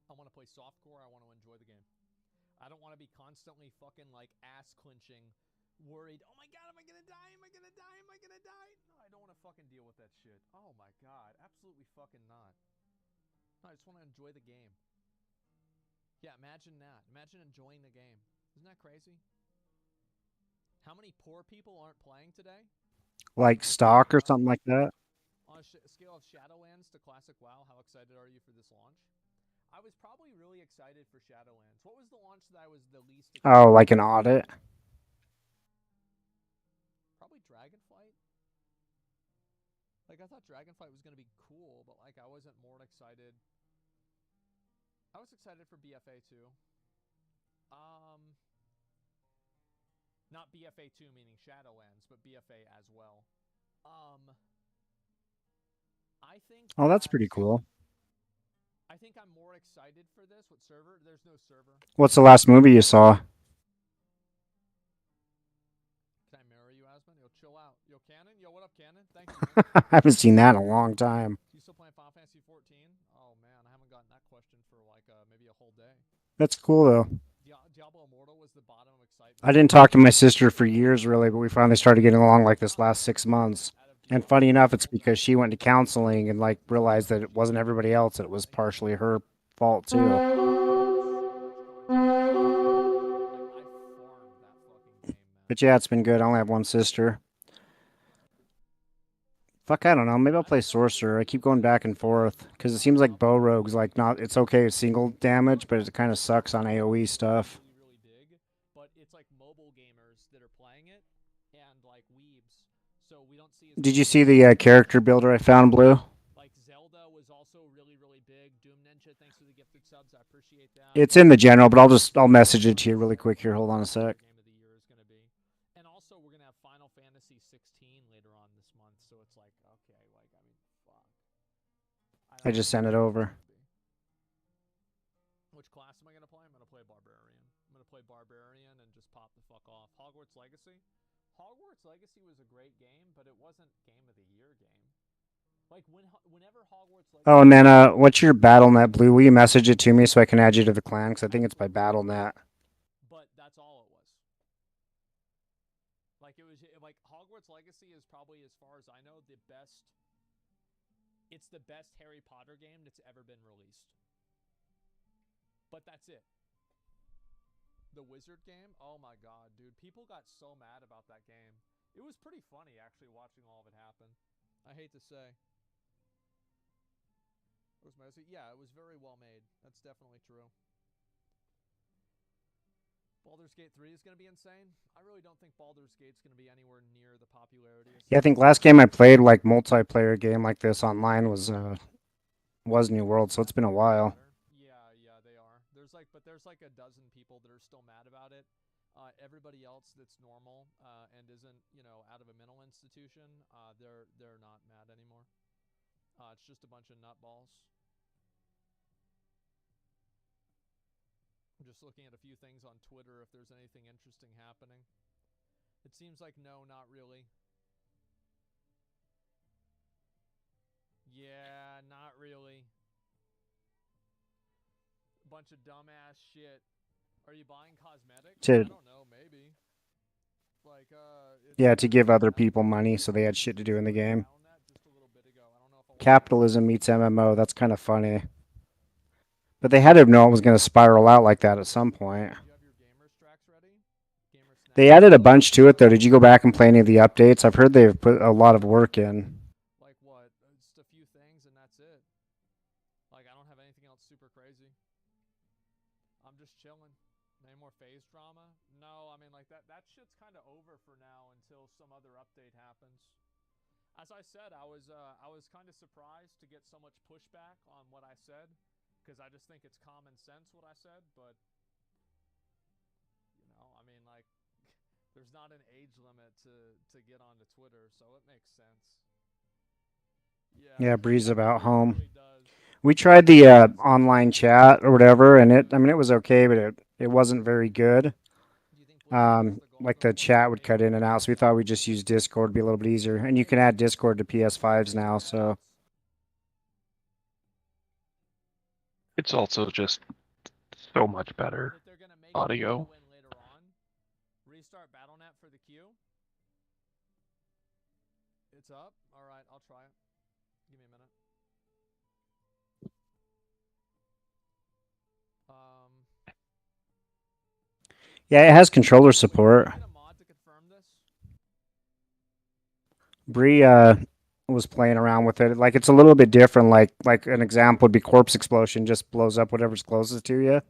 I want to play softcore. I want to enjoy the game. I don't want to be constantly fucking like ass clenching, worried. Oh my god, am I gonna die? Am I gonna die? Am I gonna die? No, I don't want to fucking deal with that shit. Oh my god, absolutely fucking not. No, I just want to enjoy the game. Yeah, imagine that. Imagine enjoying the game. Isn't that crazy? How many poor people aren't playing today? Like stock or something like that? On a scale of Shadowlands to Classic WoW, how excited are you for this launch? I was probably really excited for Shadowlands. What was the launch that I was the least excited? Oh, like an audit? Probably Dragonflight. Like, I thought Dragonflight was going to be cool, but like I wasn't more excited. I was excited for BFA 2. Not BFA 2 meaning Shadowlands, but BFA as well. I think Oh, that's pretty cool. I think I'm more excited for this. What server? There's no server. What's the last movie you saw? Can I marry you, Asmund? Yo, chill out. Yo, Cannon? Yo, what up, Cannon? Thank you, man. I haven't seen that in a long time. You still playing Final Fantasy 14? Oh, man, I haven't gotten that question for like maybe a whole day. That's cool, though. Diablo Immortal was the bottom of excitement. I didn't talk to my sister for years, really, but we finally started getting along like this last 6 months. And funny enough, it's because she went to counseling and like realized that it wasn't everybody else; it was partially her fault too. But yeah, it's been good. I only have one sister. Fuck, I don't know. Maybe I'll play Sorcerer. I keep going back and forth because it seems like Bow Rogue's like not. It's okay with single damage, but it kind of sucks on AOE stuff. Really big, but it's like mobile gamers that are playing it and like weebs. So we don't see. Did you see the character builder I found, Blue? Like Zelda was also really big. Doom Ninja, thanks for the gifted subs. I appreciate that. It's in the general, but I'll message it to you really quick here. Hold on a sec. Game of the year is going to be, and also we're going to have Final Fantasy 16 later on this month. So it's like okay, like I mean, fuck. I just sent it over. Which class am I going to play? I'm going to play Barbarian. I'm going to play Barbarian and just pop the fuck off. Hogwarts Legacy? Hogwarts Legacy was a great game, but it wasn't Game of the Year game. Like, whenever Hogwarts Legacy... Oh, and then what's your BattleNet, Blue? Will you message it to me so I can add you to the clan? Because I think it's by BattleNet. But that's all it was. Like, it was... Like, Hogwarts Legacy is probably, as far as I know, the best... It's the best Harry Potter game that's ever been released. But that's it. The Wizard game? Oh my god, dude. People got so mad about that game. It was pretty funny, actually, watching all of it happen. I hate to say. It was messy. Yeah, it was very well made. That's definitely true. Baldur's Gate 3 is going to be insane. I really don't think Baldur's Gate's going to be anywhere near the popularity. Yeah, I think last game I played, like, multiplayer game like this online was New World, so it's been a while. Yeah, they are. There's like a dozen people that are still mad about it. Everybody else that's normal and isn't, out of a mental institution, they're not mad anymore. It's just a bunch of nutballs. I'm just looking at a few things on Twitter if there's anything interesting happening. It seems like no, not really. Yeah, not really. A bunch of dumbass shit. Are you buying cosmetics? I don't know, maybe. Like, Yeah, to give other people money so they had shit to do in the game. Capitalism meets MMO. That's kind of funny. But they had to know it was going to spiral out like that at some point. They added a bunch to it, though. Did you go back and play any of the updates? I've heard they've put a lot of work in. Like what? Just a few things and that's it. Like, I don't have anything else super crazy. I'm just chilling. Any more phase drama? No, I mean, like, that shit's kind of over for now until some other update happens. As I said, I was kind of surprised to get so much pushback on what I said, because I just think it's common sense what I said, but, you know, I mean, like, there's not an age limit to get onto Twitter, so it makes sense. Yeah, Breeze about home. We tried the online chat or whatever, and it was okay, but it wasn't very good. Like the chat would cut in and out, so we thought we'd just use Discord, be a little bit easier. And you can add Discord to PS5s now, so. It's also just so much better audio. Restart BattleNet for the queue. It's up. All right, I'll try it. Give me a minute. Yeah, it has controller support. Bree was playing around with it. Like, it's a little bit different. Like an example would be Corpse Explosion, just blows up whatever's closest to you.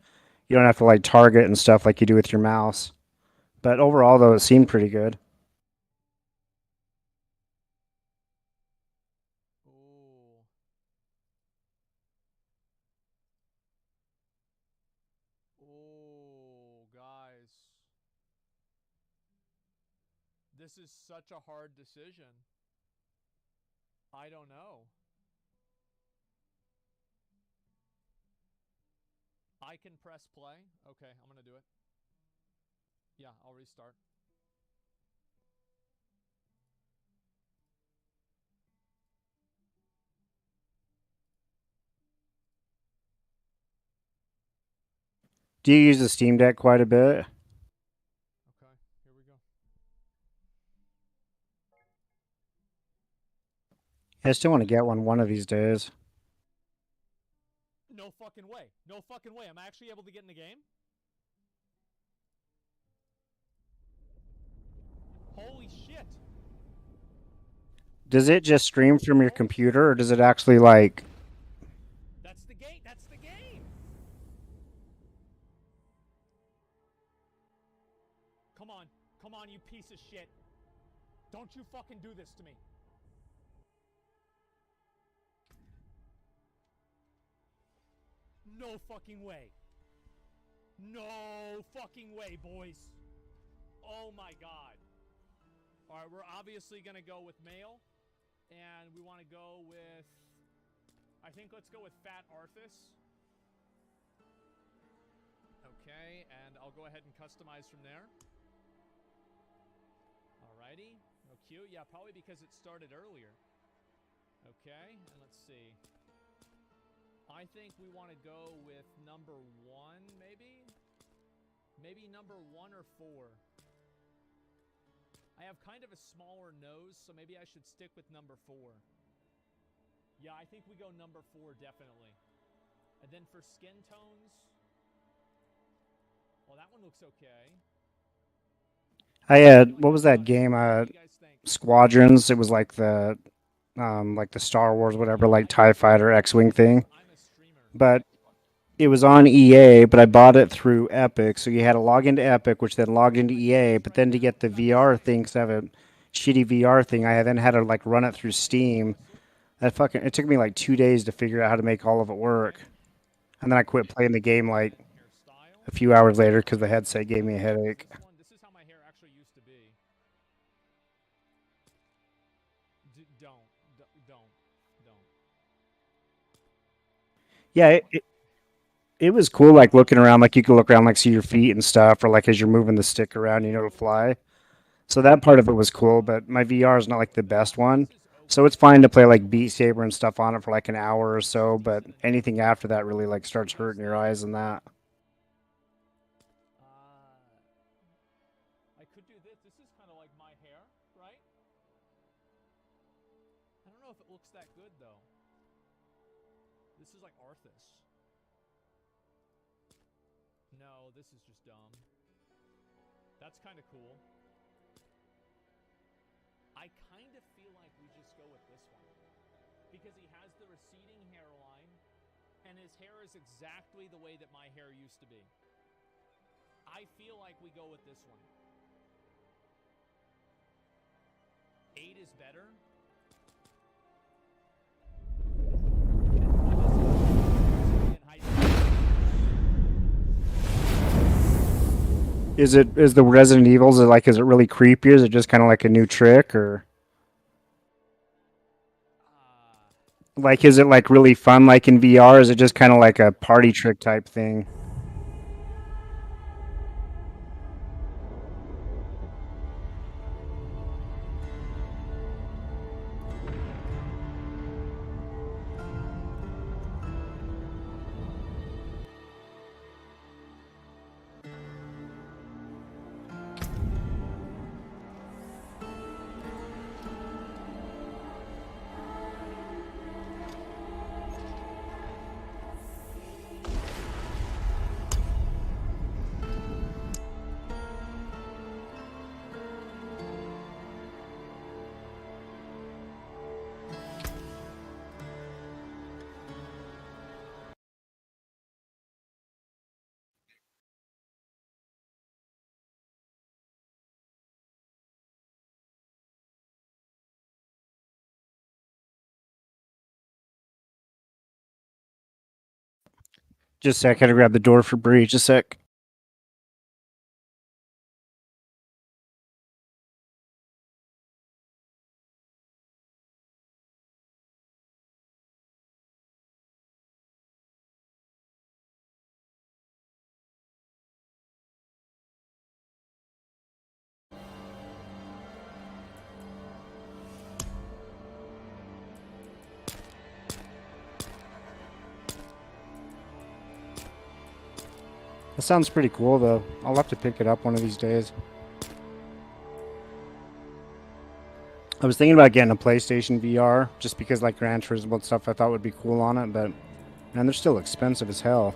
You don't have to like target and stuff like you do with your mouse. But overall, though, it seemed pretty good. Guys. This is such a hard decision. I don't know. I can press play. Okay, I'm gonna do it. Yeah, I'll restart. Do you use the Steam Deck quite a bit? Okay, here we go. I still want to get one of these days. No fucking way. No fucking way. Am I actually able to get in the game? Holy shit. Does it just stream from your computer, or does it actually like... That's the game. That's the game. Come on. Come on, you piece of shit. Don't you fucking do this to me. No fucking way. No fucking way, boys. Oh my god. Alright, we're obviously gonna go with male. And we want to go with... I think let's go with Fat Arthas. Okay, and I'll go ahead and customize from there. Alrighty. No cute. Yeah, probably because it started earlier. Okay, and let's see. I think we want to go with number 1, maybe? Maybe number 1 or 4. I have kind of a smaller nose, so maybe I should stick with number 4. Yeah, I think we go number 4, definitely. And then for skin tones... Well, that one looks okay. I had... What was that game? Squadrons. It was like the Star Wars, whatever, like TIE Fighter, X-Wing thing. But it was on EA, but I bought it through Epic. So you had to log into Epic, which then logged into EA. But then to get the VR thing, because I have a shitty VR thing, I then had to like run it through Steam. It took me like 2 days to figure out how to make all of it work. And then I quit playing the game like a few hours later because the headset gave me a headache. This is how my hair actually used to be. Don't. Yeah, it was cool, like looking around, like you could look around, like see your feet and stuff, or like as you're moving the stick around, to fly. So that part of it was cool, but my VR is not like the best one. So it's fine to play like Beat Saber and stuff on it for like an hour or so, but anything after that really like starts hurting your eyes and that. I could do this. This is kind of like my hair, right? I don't know if it looks that good though. This is like Arthas. No, this is just dumb. That's kind of cool. I kind of feel like we just go with this one. Because he has the receding hairline, and his hair is exactly the way that my hair used to be. I feel like we go with this one. 8 is better. Is the Resident Evil, is it really creepy, or is it just kind of like a new trick, or like is it like really fun like in VR, or is it just kind of like a party trick type thing? Just a sec, I gotta grab the door for Bree. Just a sec. That sounds pretty cool, though. I'll have to pick it up one of these days. I was thinking about getting a PlayStation VR, just because like Gran Turismo and stuff I thought would be cool on it, but man, they're still expensive as hell.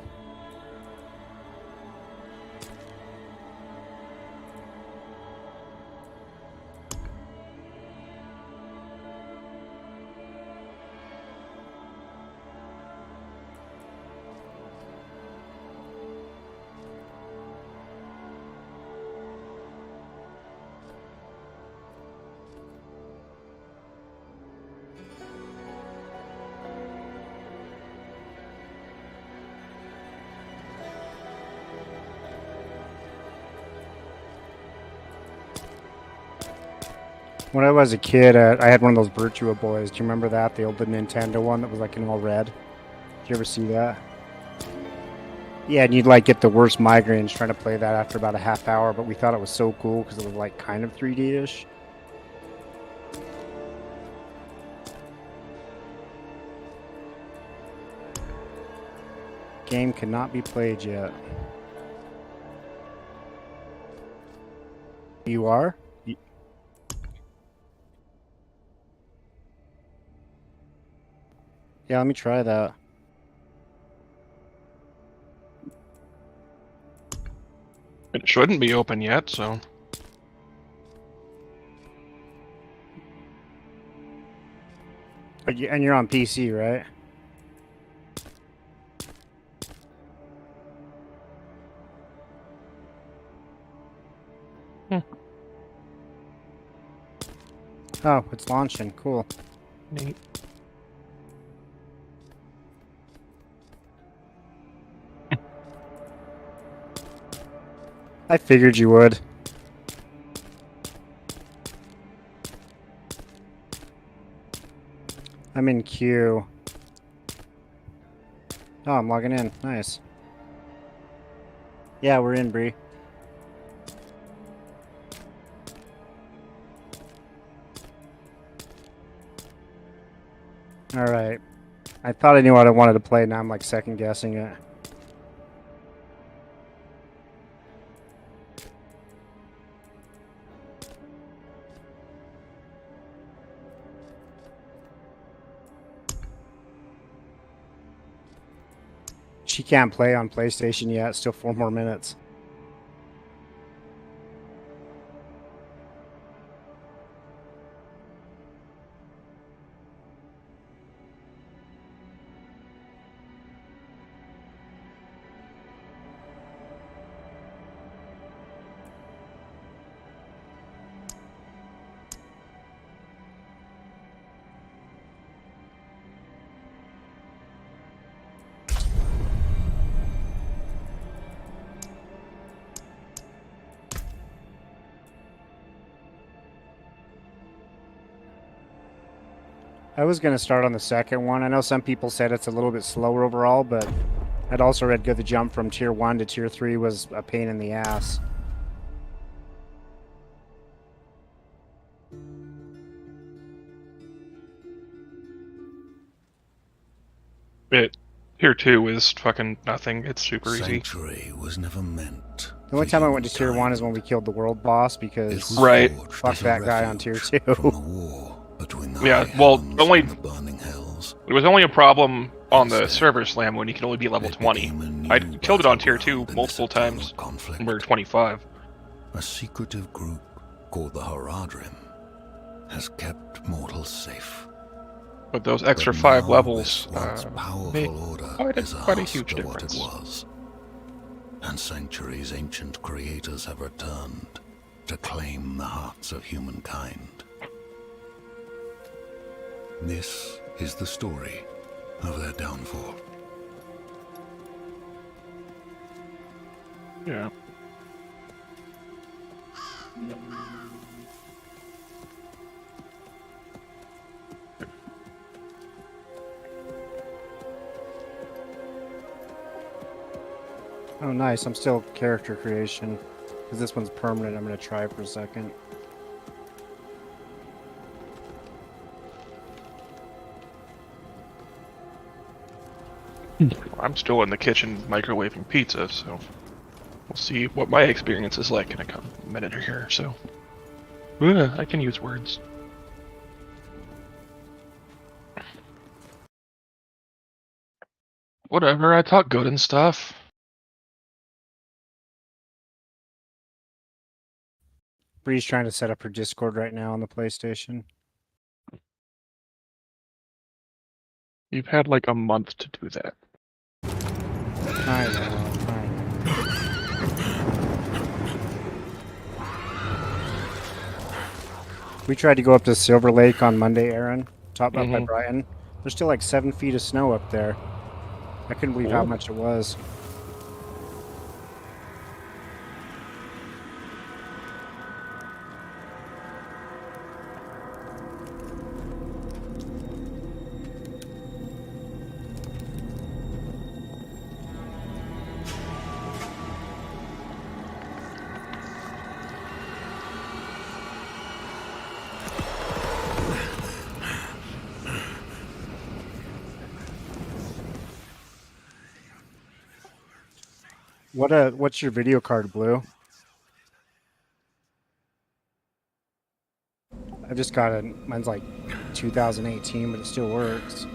When I was a kid, I had one of those Virtua Boys. Do you remember that? The old Nintendo one that was like in all red. Did you ever see that? Yeah, and you'd like get the worst migraines trying to play that after about a half hour, but we thought it was so cool because it was like kind of 3D-ish. Game cannot be played yet. You are? Yeah, let me try that. It shouldn't be open yet, so. And you're on PC, right? Oh, it's launching. Cool. Neat. I figured you would. I'm in queue. Oh, I'm logging in. Nice. Yeah, we're in, Bree. Alright. I thought I knew what I wanted to play, now I'm like second guessing it. She can't play on PlayStation yet, still 4 more minutes. I was going to start on the second one. I know some people said it's a little bit slower overall, but I'd also read good the jump from tier 1 to tier 3 was a pain in the ass. Tier 2 is fucking nothing. It's super easy. Sanctuary was never meant. The only time I went to tier 1 is when we killed the world boss because Right. fuck that guy on tier 2. From the war between the Yeah, High well, Heavens only- and the burning hells. It was only a problem on the server slam when you can only be level It 20. became a new I killed it on tier battleground 2 in multiple this eternal times conflict. when we were 25. A secretive group called the Haradrim has kept mortals safe. But those extra But 5 now levels this once powerful made order quite is a asked huge of what it difference. was. And Sanctuary's ancient creators have returned to claim the hearts of humankind. This is the story of their downfall. Yeah. Oh, nice. I'm still character creation. Because this one's permanent. I'm going to try for a second. I'm still in the kitchen microwaving pizza, so we'll see what my experience is like in a minute or here. So, I can use words. Whatever, I talk good and stuff. Bree's trying to set up her Discord right now on the PlayStation. You've had like a month to do that. I know. We tried to go up to Silver Lake on Monday, Aaron, top up by Brighton. There's still like 7 feet of snow up there. I couldn't believe how much it was. What's your video card, Blue? I've just got it. Mine's like 2018, but it still works.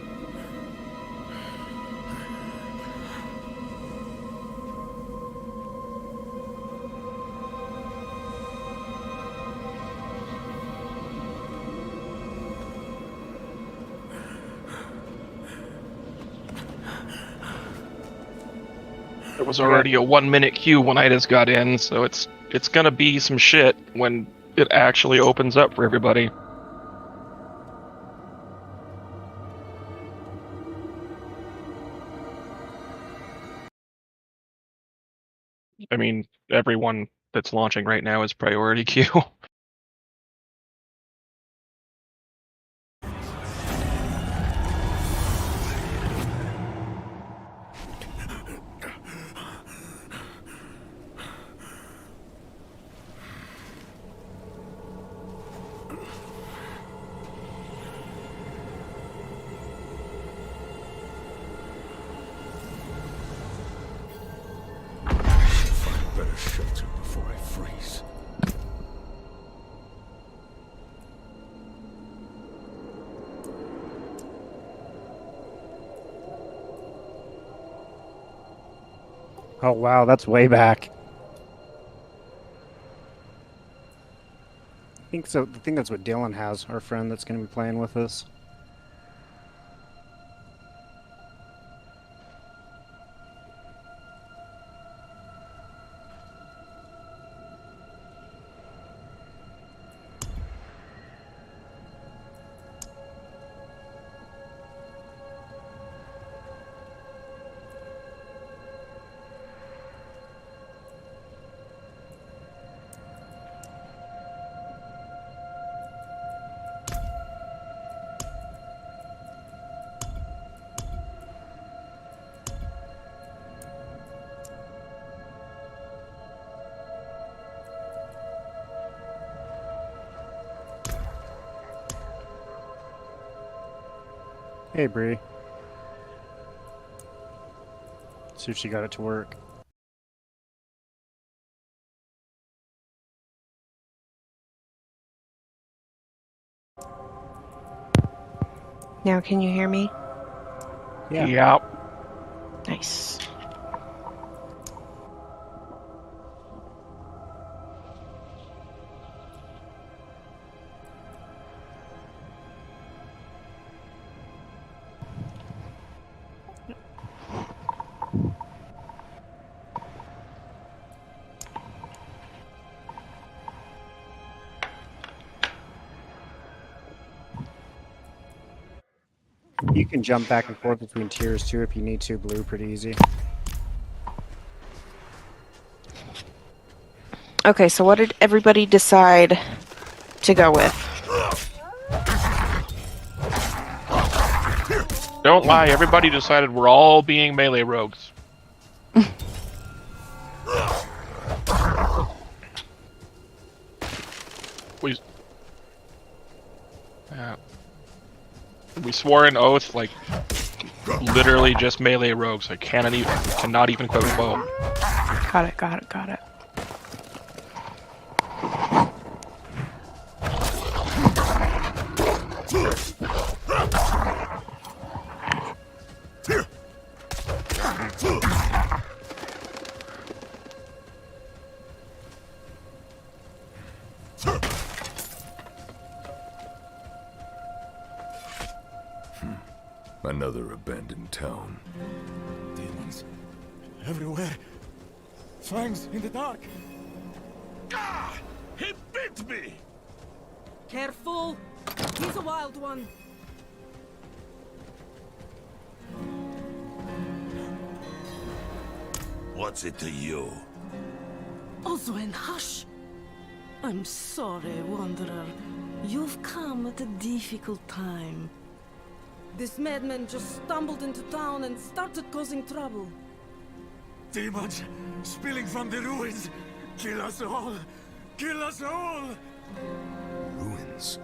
It was already a 1-minute queue when I just got in, so it's gonna be some shit when it actually opens up for everybody. I mean, everyone that's launching right now is priority queue. a shelter before I freeze. Oh wow, that's way back. I think so. I think that's what Dylan has, our friend that's going to be playing with us. Hey, Bree. See if she got it to work. Now can you hear me? Yeah. Nice. You can jump back and forth between tiers too if you need to, Blue, pretty easy. Okay, so what did everybody decide to go with? Don't lie, everybody decided we're all being melee rogues. We swore an oath, like, literally just melee rogues. I cannot even equip a bow. Got it, got it, got it. Another abandoned town. Demons everywhere. Fangs in the dark. Ah! He bit me! Careful! He's a wild one. What's it to you? Oswen, hush! I'm sorry, Wanderer. You've come at a difficult time. This madman just stumbled into town and started causing trouble. Demons spilling from the ruins. Kill us all! Kill us all! Ruins?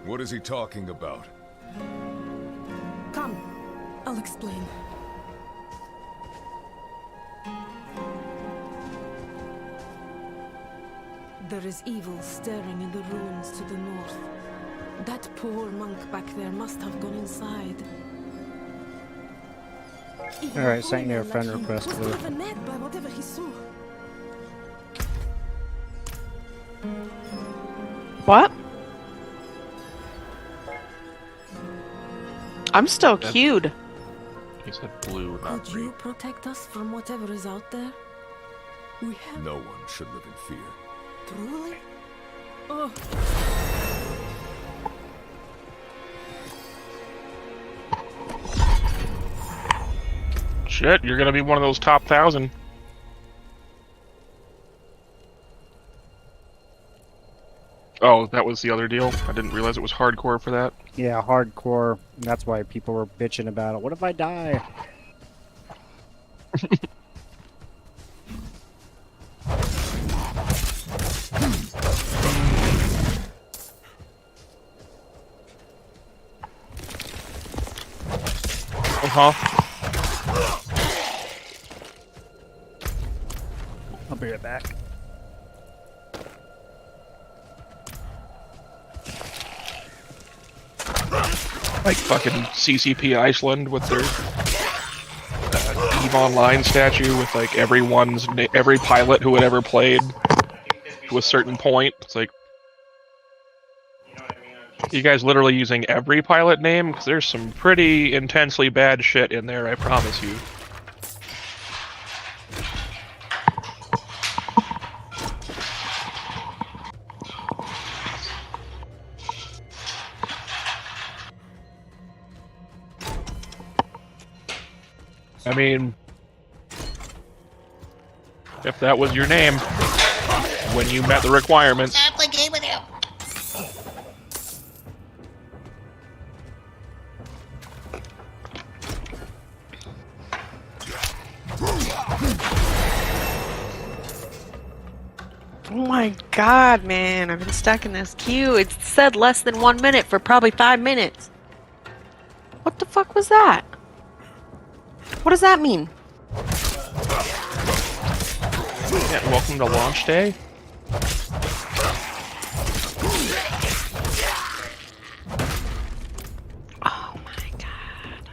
What is he talking about? Come, I'll explain. There is evil staring in the ruins to the north. That poor monk back there must have gone inside. Alright, sent you a friend request, Was Blue. driven mad by whatever he saw. What? I'm still queued. He said blue, not Could green. you protect us from whatever is out there? We have No one should live in fear. truly? Oh. Shit, you're gonna be one of those top 1,000. Oh, that was the other deal? I didn't realize it was hardcore for that. Yeah, hardcore. That's why people were bitching about it. What if I die? I'll be right back. Like fucking CCP Iceland with their EVE Online statue with like every pilot who had ever played to a certain point. It's like, you guys literally using every pilot name? Because there's some pretty intensely bad shit in there, I promise you. I mean, if that was your name when you met the requirements. Oh my god, man. I've been stuck in this queue. It said less than 1 minute for probably 5 minutes. What the fuck was that? What does that mean? Yeah, welcome to launch day. Oh my god.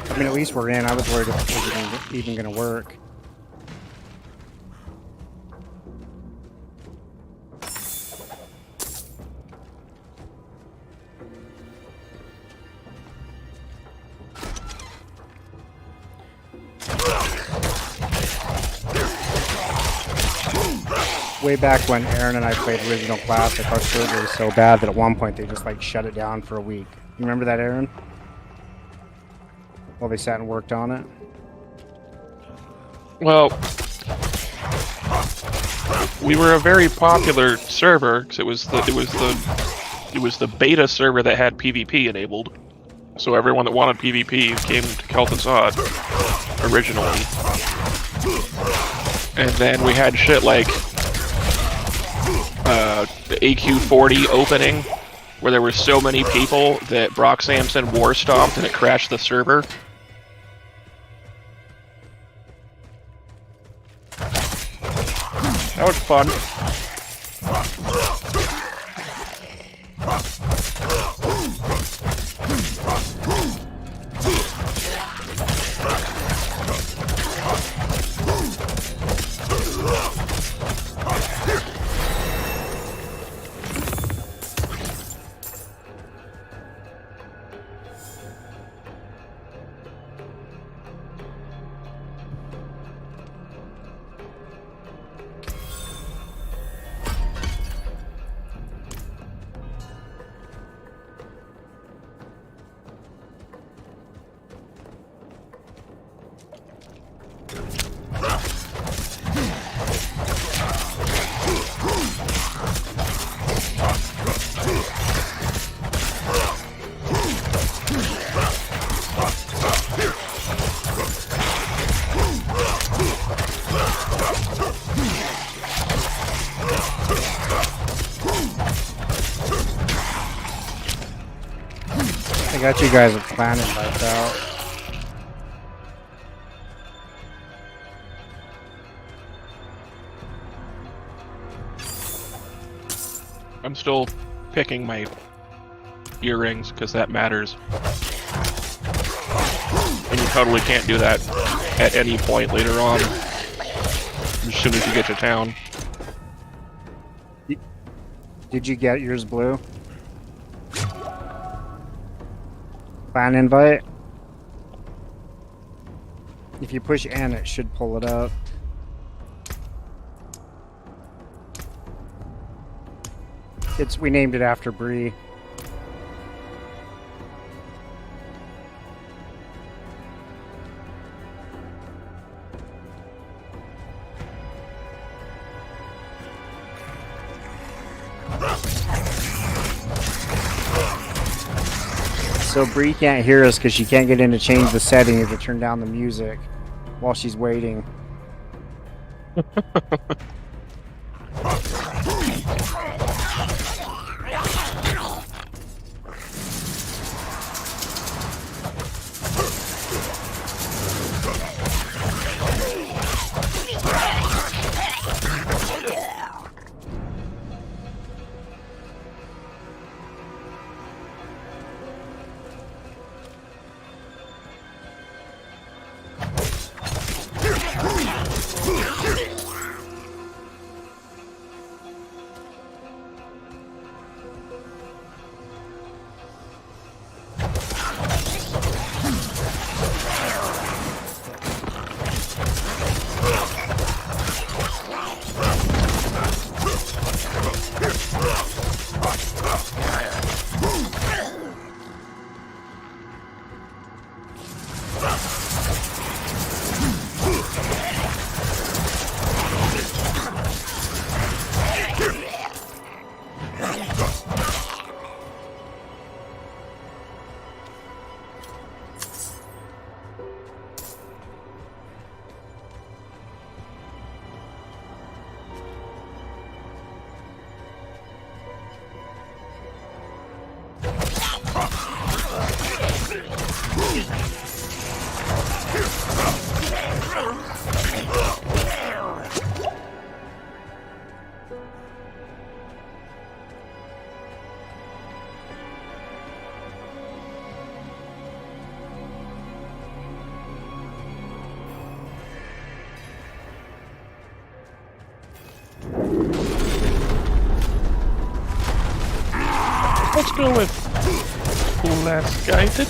I mean, at least we're in. I was worried if it was even going to work. Way back when Aaron and I played Original Classic, our server was so bad that at one point they just like shut it down for a week. You remember that, Aaron? While they sat and worked on it. Well, we were a very popular server because it was the beta server that had PvP enabled. So everyone that wanted PvP came to Kel'Thuzad originally. And then we had shit like the AQ40 opening, where there were so many people that Brock Samson war stomped and it crashed the server. That was fun. I got you guys a plan invites out. I'm still picking my earrings because that matters. And you totally can't do that at any point later on, as soon as you get to town. Did you get yours, Blue? Plan invite? If you push N, it should pull it up. We named it after Bree. So Bree can't hear us because she can't get in to change the settings to turn down the music while she's waiting. Let's go with less guided.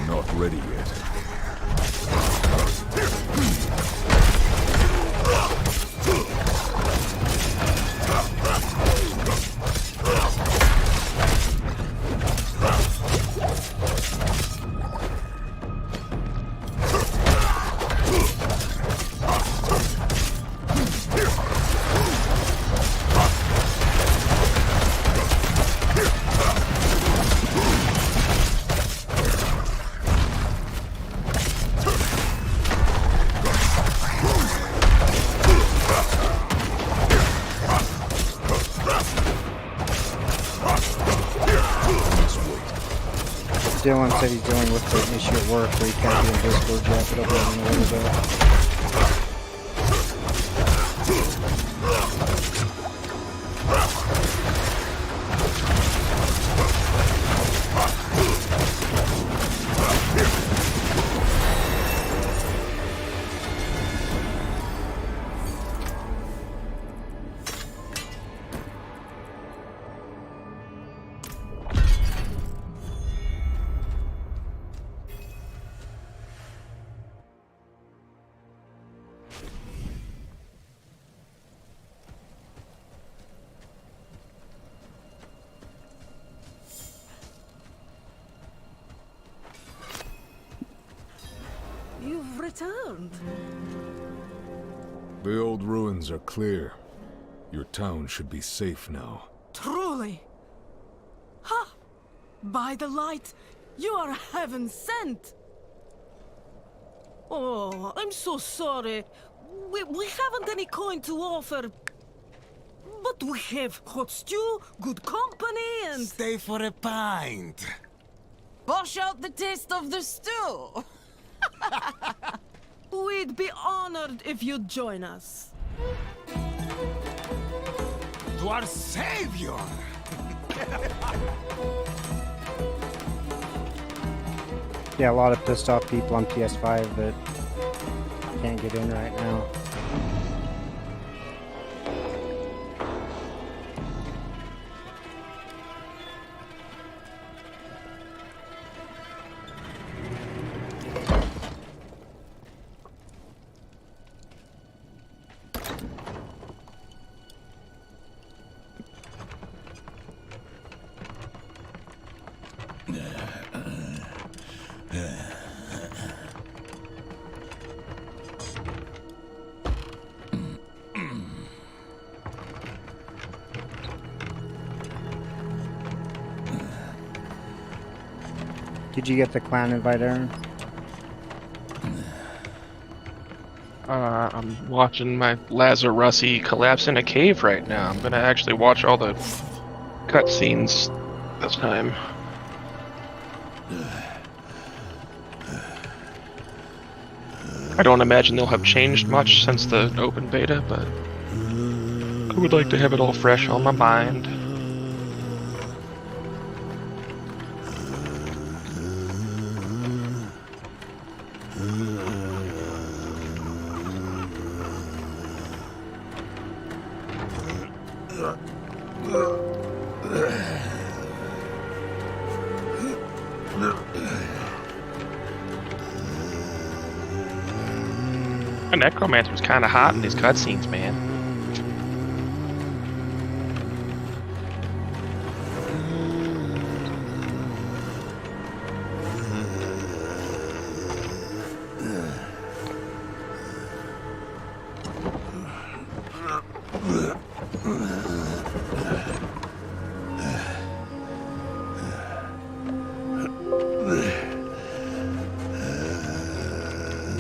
Not ready yet. Dylan said he's dealing with the issue at work where he can't be in Discord yet, but he'll be in a little bit. You've returned. The old ruins are clear. Your town should be safe now. Truly. Ha! By the light, you are heaven sent. Oh, I'm so sorry. We haven't any coin to offer. But we have hot stew, good company, and... Stay for a pint. Wash out the taste of the stew. We'd be honored if you'd join us. To our savior! Yeah, a lot of pissed off people on PS5 that can't get in right now. Did you get the clan invite, Aaron? I'm watching my Lazarussi collapse in a cave right now. I'm gonna actually watch all the cutscenes this time. I don't imagine they'll have changed much since the open beta, but I would like to have it all fresh on my mind. The Necromancer was kind of hot in these cutscenes, man.